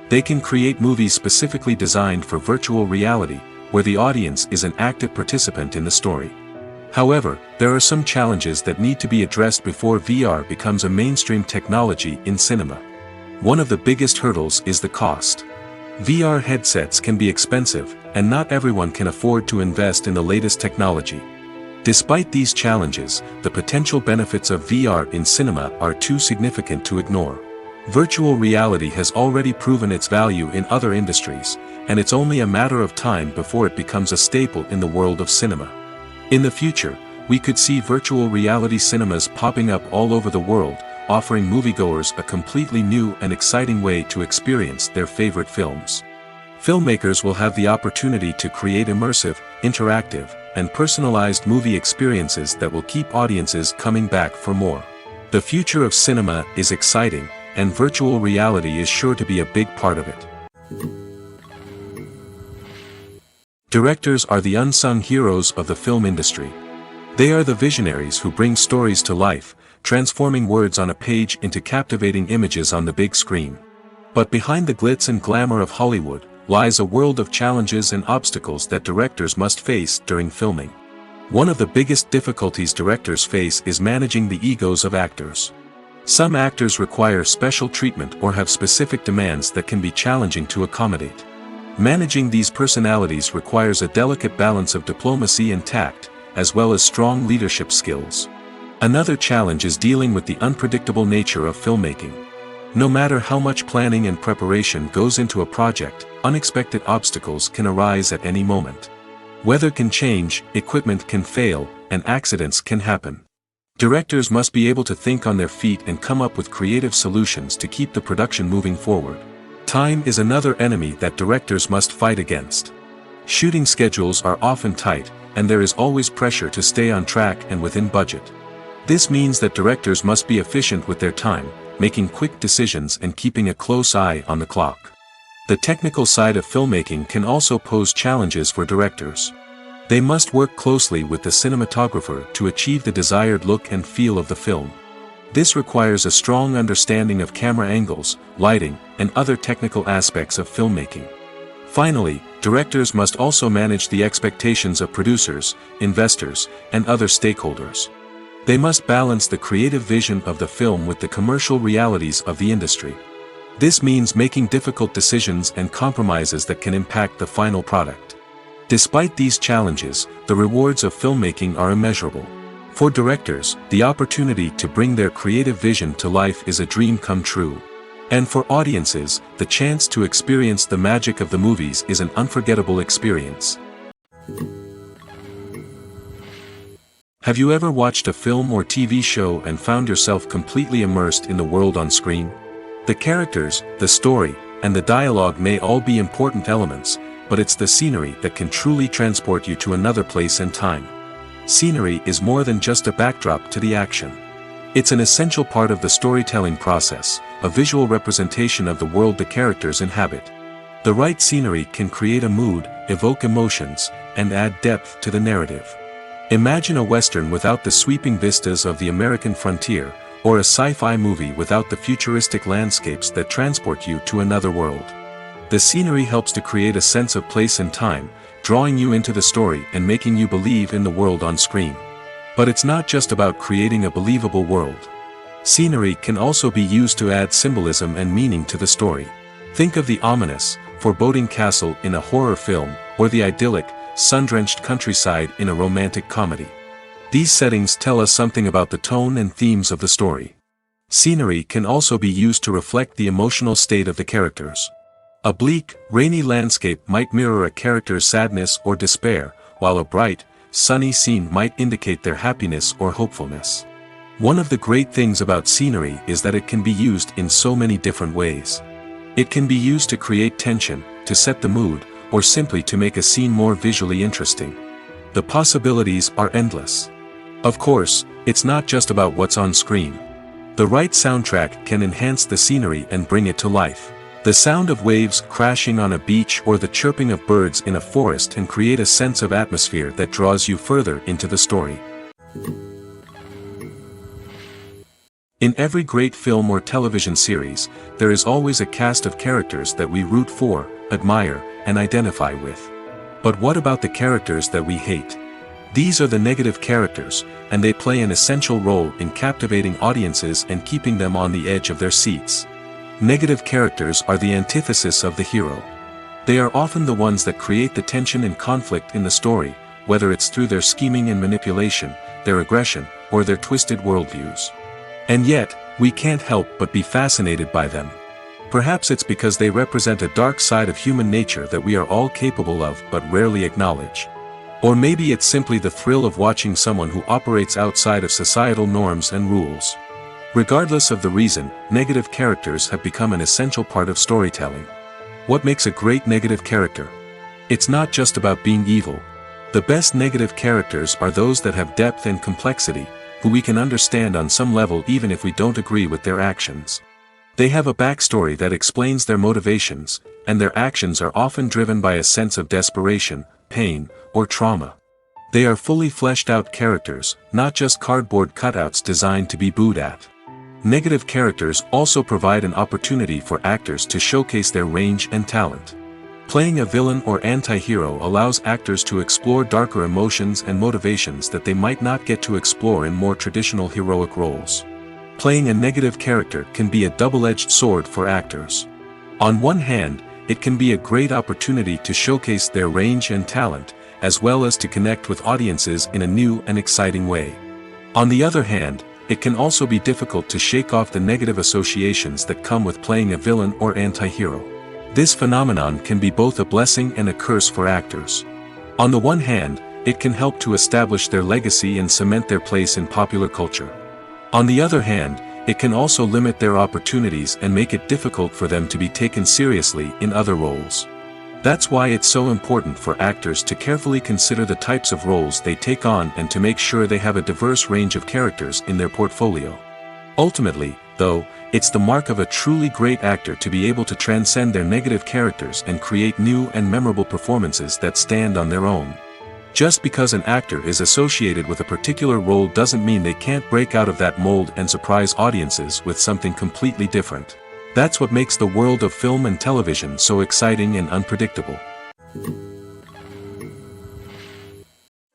They can create movies specifically designed for virtual reality, where the audience is an active participant in the story. However, there are some challenges that need to be addressed before VR becomes a mainstream technology in cinema. One of the biggest hurdles is the cost. VR headsets can be expensive, and not everyone can afford to invest in the latest technology. Despite these challenges, the potential benefits of VR in cinema are too significant to ignore. Virtual reality has already proven its value in other industries, and it's only a matter of time before it becomes a staple in the world of cinema. In the future, we could see virtual reality cinemas popping up all over the world, offering moviegoers a completely new and exciting way to experience their favorite films. Filmmakers will have the opportunity to create immersive, interactive, and personalized movie experiences that will keep audiences coming back for more. The future of cinema is exciting, and virtual reality is sure to be a big part of it. Directors are the unsung heroes of the film industry. They are the visionaries who bring stories to life, transforming words on a page into captivating images on the big screen. But behind the glitz and glamour of Hollywood lies a world of challenges and obstacles that directors must face during filming. One of the biggest difficulties directors face is managing the egos of actors. Some actors require special treatment or have specific demands that can be challenging to accommodate. Managing these personalities requires a delicate balance of diplomacy and tact, as well as strong leadership skills. Another challenge is dealing with the unpredictable nature of filmmaking. No matter how much planning and preparation goes into a project, unexpected obstacles can arise at any moment. Weather can change, equipment can fail, and accidents can happen. Directors must be able to think on their feet and come up with creative solutions to keep the production moving forward. Time is another enemy that directors must fight against. Shooting schedules are often tight, and there is always pressure to stay on track and within budget. This means that directors must be efficient with their time, making quick decisions and keeping a close eye on the clock. The technical side of filmmaking can also pose challenges for directors. They must work closely with the cinematographer to achieve the desired look and feel of the film. This requires a strong understanding of camera angles, lighting, and other technical aspects of filmmaking. Finally, directors must also manage the expectations of producers, investors, and other stakeholders. They must balance the creative vision of the film with the commercial realities of the industry. This means making difficult decisions and compromises that can impact the final product. Despite these challenges, the rewards of filmmaking are immeasurable. For directors, the opportunity to bring their creative vision to life is a dream come true. And for audiences, the chance to experience the magic of the movies is an unforgettable experience. Have you ever watched a film or TV show and found yourself completely immersed in the world on screen? The characters, the story, and the dialogue may all be important elements, but it's the scenery that can truly transport you to another place and time. Scenery is more than just a backdrop to the action. It's an essential part of the storytelling process, a visual representation of the world the characters inhabit. The right scenery can create a mood, evoke emotions, and add depth to the narrative. Imagine a Western without the sweeping vistas of the American frontier, or a sci-fi movie without the futuristic landscapes that transport you to another world. The scenery helps to create a sense of place and time, drawing you into the story and making you believe in the world on screen. But it's not just about creating a believable world. Scenery can also be used to add symbolism and meaning to the story. Think of the ominous, foreboding castle in a horror film, or the idyllic, sun-drenched countryside in a romantic comedy. These settings tell us something about the tone and themes of the story. Scenery can also be used to reflect the emotional state of the characters. A bleak, rainy landscape might mirror a character's sadness or despair, while a bright, sunny scene might indicate their happiness or hopefulness. One of the great things about scenery is that it can be used in so many different ways. It can be used to create tension, to set the mood, or simply to make a scene more visually interesting. The possibilities are endless. Of course, it's not just about what's on screen. The right soundtrack can enhance the scenery and bring it to life. The sound of waves crashing on a beach or the chirping of birds in a forest can create a sense of atmosphere that draws you further into the story. In every great film or television series, there is always a cast of characters that we root for, admire, and identify with. But what about the characters that we hate? These are the negative characters, and they play an essential role in captivating audiences and keeping them on the edge of their seats. Negative characters are the antithesis of the hero. They are often the ones that create the tension and conflict in the story, whether it's through their scheming and manipulation, their aggression, or their twisted worldviews. And yet, we can't help but be fascinated by them. Perhaps it's because they represent a dark side of human nature that we are all capable of but rarely acknowledge. Or maybe it's simply the thrill of watching someone who operates outside of societal norms and rules. Regardless of the reason, negative characters have become an essential part of storytelling. What makes a great negative character? It's not just about being evil. The best negative characters are those that have depth and complexity, who we can understand on some level even if we don't agree with their actions. They have a backstory that explains their motivations, and their actions are often driven by a sense of desperation, pain, or trauma. They are fully fleshed out characters, not just cardboard cutouts designed to be booed at. Negative characters also provide an opportunity for actors to showcase their range and talent. Playing a villain or anti-hero allows actors to explore darker emotions and motivations that they might not get to explore in more traditional heroic roles. Playing a negative character can be a double-edged sword for actors. On one hand, it can be a great opportunity to showcase their range and talent, as well as to connect with audiences in a new and exciting way. On the other hand, it can also be difficult to shake off the negative associations that come with playing a villain or anti-hero. This phenomenon can be both a blessing and a curse for actors. On the one hand, it can help to establish their legacy and cement their place in popular culture. On the other hand, it can also limit their opportunities and make it difficult for them to be taken seriously in other roles. That's why it's so important for actors to carefully consider the types of roles they take on and to make sure they have a diverse range of characters in their portfolio. Ultimately, though, it's the mark of a truly great actor to be able to transcend their negative characters and create new and memorable performances that stand on their own. Just because an actor is associated with a particular role doesn't mean they can't break out of that mold and surprise audiences with something completely different. That's what makes the world of film and television so exciting and unpredictable.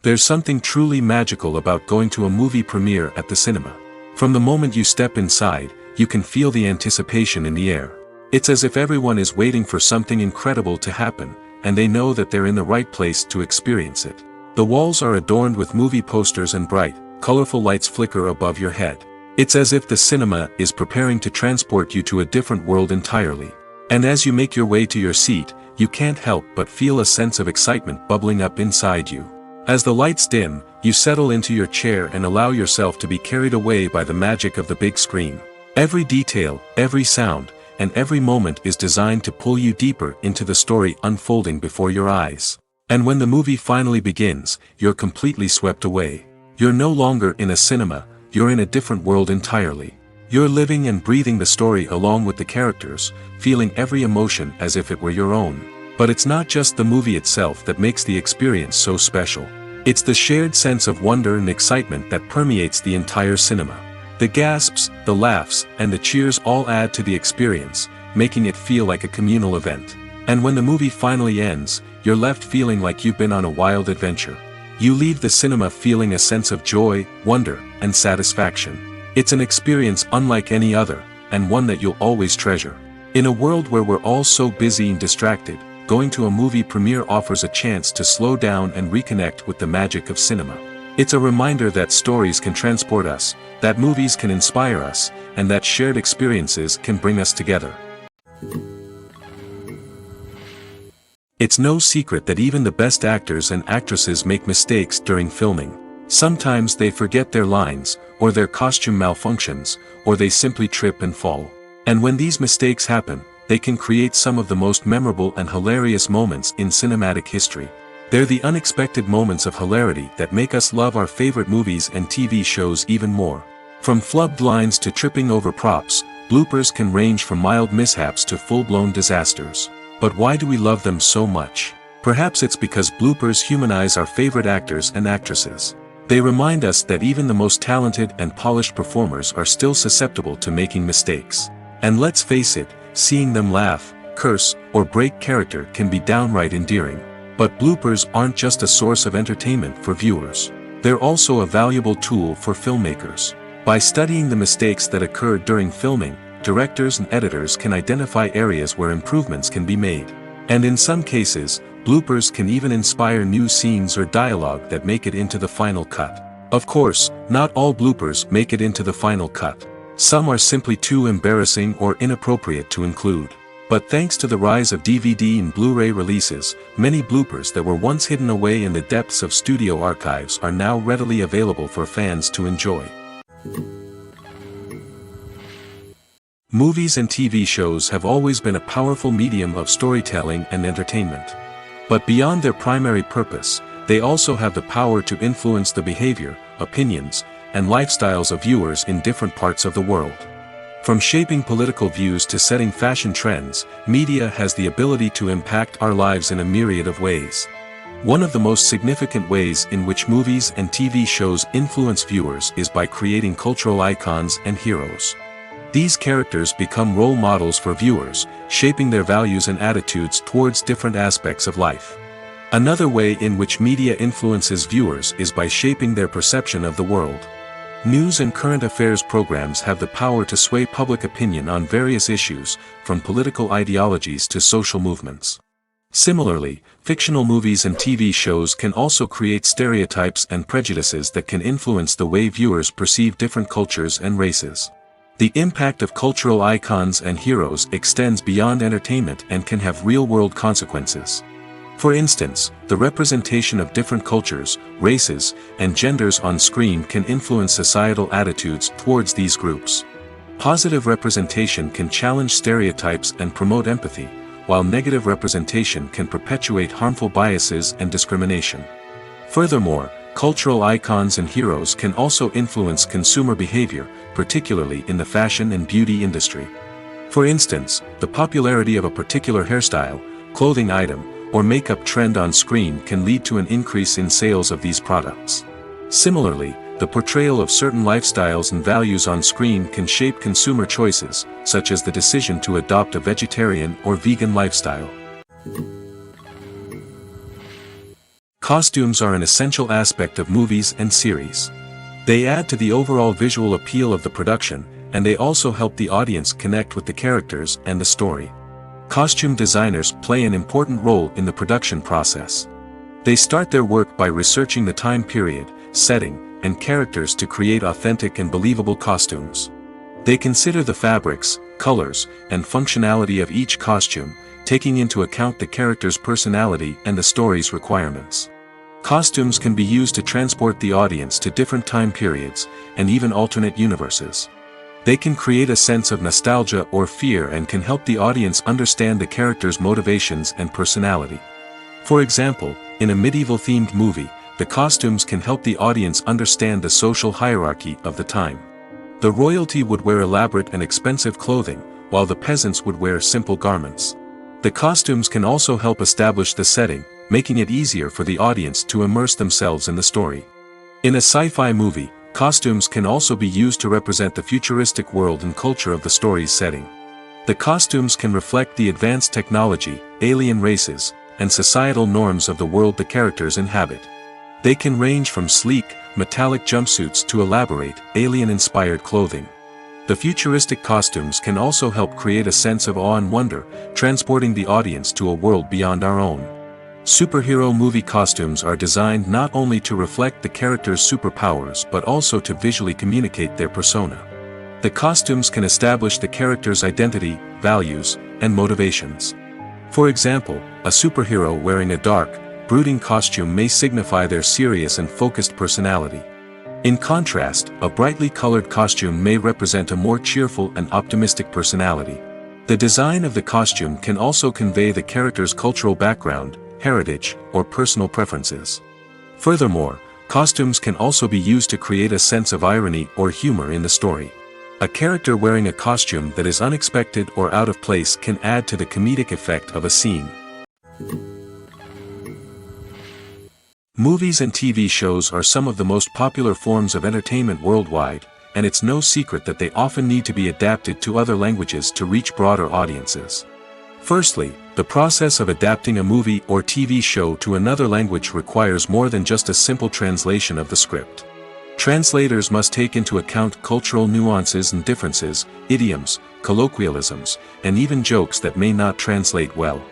There's something truly magical about going to a movie premiere at the cinema. From the moment you step inside, you can feel the anticipation in the air. It's as if everyone is waiting for something incredible to happen, and they know that they're in the right place to experience it. The walls are adorned with movie posters and bright, colorful lights flicker above your head. It's as if the cinema is preparing to transport you to a different world entirely. And as you make your way to your seat, you can't help but feel a sense of excitement bubbling up inside you. As the lights dim, you settle into your chair and allow yourself to be carried away by the magic of the big screen. Every detail, every sound, and every moment is designed to pull you deeper into the story unfolding before your eyes. And when the movie finally begins, you're completely swept away. You're no longer in a cinema, you're in a different world entirely. You're living and breathing the story along with the characters, feeling every emotion as if it were your own. But it's not just the movie itself that makes the experience so special. It's the shared sense of wonder and excitement that permeates the entire cinema. The gasps, the laughs, and the cheers all add to the experience, making it feel like a communal event. And when the movie finally ends, you're left feeling like you've been on a wild adventure. You leave the cinema feeling a sense of joy, wonder, and satisfaction. It's an experience unlike any other, and one that you'll always treasure. In a world where we're all so busy and distracted, going to a movie premiere offers a chance to slow down and reconnect with the magic of cinema. It's a reminder that stories can transport us, that movies can inspire us, and that shared experiences can bring us together. It's no secret that even the best actors and actresses make mistakes during filming. Sometimes they forget their lines, or their costume malfunctions, or they simply trip and fall. And when these mistakes happen, they can create some of the most memorable and hilarious moments in cinematic history. They're the unexpected moments of hilarity that make us love our favorite movies and TV shows even more. From flubbed lines to tripping over props, bloopers can range from mild mishaps to full-blown disasters. But why do we love them so much? Perhaps it's because bloopers humanize our favorite actors and actresses. They remind us that even the most talented and polished performers are still susceptible to making mistakes. And let's face it, seeing them laugh, curse, or break character can be downright endearing. But bloopers aren't just a source of entertainment for viewers. They're also a valuable tool for filmmakers. By studying the mistakes that occurred during filming, directors and editors can identify areas where improvements can be made. And in some cases, bloopers can even inspire new scenes or dialogue that make it into the final cut. Of course, not all bloopers make it into the final cut. Some are simply too embarrassing or inappropriate to include. But thanks to the rise of DVD and Blu-ray releases, many bloopers that were once hidden away in the depths of studio archives are now readily available for fans to enjoy. Movies and TV shows have always been a powerful medium of storytelling and entertainment. But beyond their primary purpose, they also have the power to influence the behavior, opinions, and lifestyles of viewers in different parts of the world. From shaping political views to setting fashion trends, media has the ability to impact our lives in a myriad of ways. One of the most significant ways in which movies and TV shows influence viewers is by creating cultural icons and heroes. These characters become role models for viewers, shaping their values and attitudes towards different aspects of life. Another way in which media influences viewers is by shaping their perception of the world. News and current affairs programs have the power to sway public opinion on various issues, from political ideologies to social movements. Similarly, fictional movies and TV shows can also create stereotypes and prejudices that can influence the way viewers perceive different cultures and races. The impact of cultural icons and heroes extends beyond entertainment and can have real-world consequences. For instance, the representation of different cultures, races, and genders on screen can influence societal attitudes towards these groups. Positive representation can challenge stereotypes and promote empathy, while negative representation can perpetuate harmful biases and discrimination. Furthermore, cultural icons and heroes can also influence consumer behavior, particularly in the fashion and beauty industry. For instance, the popularity of a particular hairstyle, clothing item, or makeup trend on screen can lead to an increase in sales of these products. Similarly, the portrayal of certain lifestyles and values on screen can shape consumer choices, such as the decision to adopt a vegetarian or vegan lifestyle. Costumes are an essential aspect of movies and series. They add to the overall visual appeal of the production, and they also help the audience connect with the characters and the story. Costume designers play an important role in the production process. They start their work by researching the time period, setting, and characters to create authentic and believable costumes. They consider the fabrics, colors, and functionality of each costume, taking into account the character's personality and the story's requirements. Costumes can be used to transport the audience to different time periods, and even alternate universes. They can create a sense of nostalgia or fear and can help the audience understand the character's motivations and personality. For example, in a medieval-themed movie, the costumes can help the audience understand the social hierarchy of the time. The royalty would wear elaborate and expensive clothing, while the peasants would wear simple garments. The costumes can also help establish the setting, making it easier for the audience to immerse themselves in the story. In a sci-fi movie, costumes can also be used to represent the futuristic world and culture of the story's setting. The costumes can reflect the advanced technology, alien races, and societal norms of the world the characters inhabit. They can range from sleek, metallic jumpsuits to elaborate, alien-inspired clothing. The futuristic costumes can also help create a sense of awe and wonder, transporting the audience to a world beyond our own. Superhero movie costumes are designed not only to reflect the character's superpowers but also to visually communicate their persona. The costumes can establish the character's identity, values, and motivations. For example, a superhero wearing a dark, brooding costume may signify their serious and focused personality. In contrast, a brightly colored costume may represent a more cheerful and optimistic personality. The design of the costume can also convey the character's cultural background, heritage, or personal preferences. Furthermore, costumes can also be used to create a sense of irony or humor in the story. A character wearing a costume that is unexpected or out of place can add to the comedic effect of a scene. Movies and TV shows are some of the most popular forms of entertainment worldwide, and it's no secret that they often need to be adapted to other languages to reach broader audiences. Firstly, the process of adapting a movie or TV show to another language requires more than just a simple translation of the script. Translators must take into account cultural nuances and differences, idioms, colloquialisms, and even jokes that may not translate well.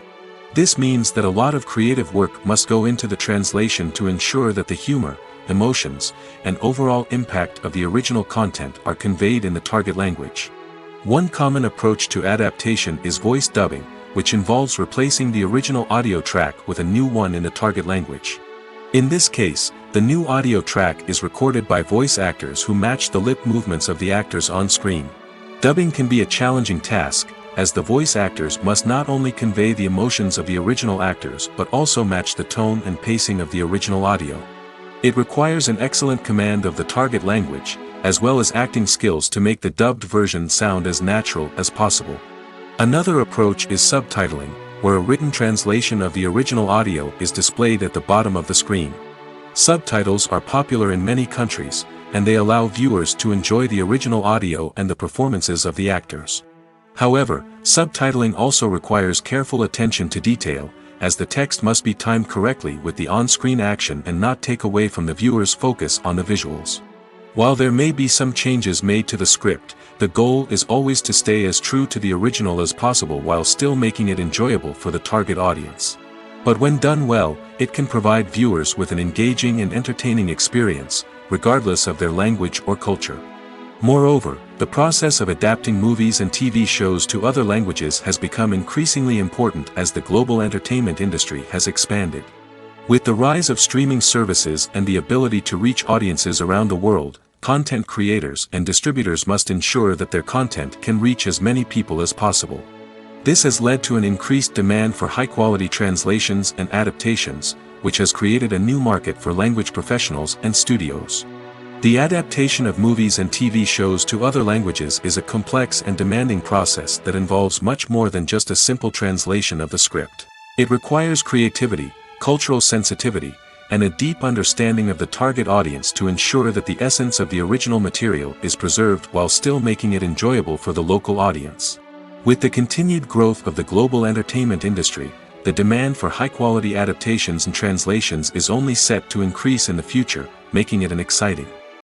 This means that a lot of creative work must go into the translation to ensure that the humor, emotions, and overall impact of the original content are conveyed in the target language. One common approach to adaptation is voice dubbing, which involves replacing the original audio track with a new one in the target language. In this case, the new audio track is recorded by voice actors who match the lip movements of the actors on screen. Dubbing can be a challenging task, as the voice actors must not only convey the emotions of the original actors but also match the tone and pacing of the original audio. It requires an excellent command of the target language, as well as acting skills to make the dubbed version sound as natural as possible. Another approach is subtitling, where a written translation of the original audio is displayed at the bottom of the screen. Subtitles are popular in many countries, and they allow viewers to enjoy the original audio and the performances of the actors. However, subtitling also requires careful attention to detail, as the text must be timed correctly with the on-screen action and not take away from the viewer's focus on the visuals. While there may be some changes made to the script, the goal is always to stay as true to the original as possible while still making it enjoyable for the target audience. But when done well, it can provide viewers with an engaging and entertaining experience, regardless of their language or culture. Moreover, the process of adapting movies and TV shows to other languages has become increasingly important as the global entertainment industry has expanded. With the rise of streaming services and the ability to reach audiences around the world, content creators and distributors must ensure that their content can reach as many people as possible. This has led to an increased demand for high-quality translations and adaptations, which has created a new market for language professionals and studios. The adaptation of movies and TV shows to other languages is a complex and demanding process that involves much more than just a simple translation of the script. It requires creativity, cultural sensitivity, and a deep understanding of the target audience to ensure that the essence of the original material is preserved while still making it enjoyable for the local audience. With the continued growth of the global entertainment industry, the demand for high-quality adaptations and translations is only set to increase in the future, making it an exciting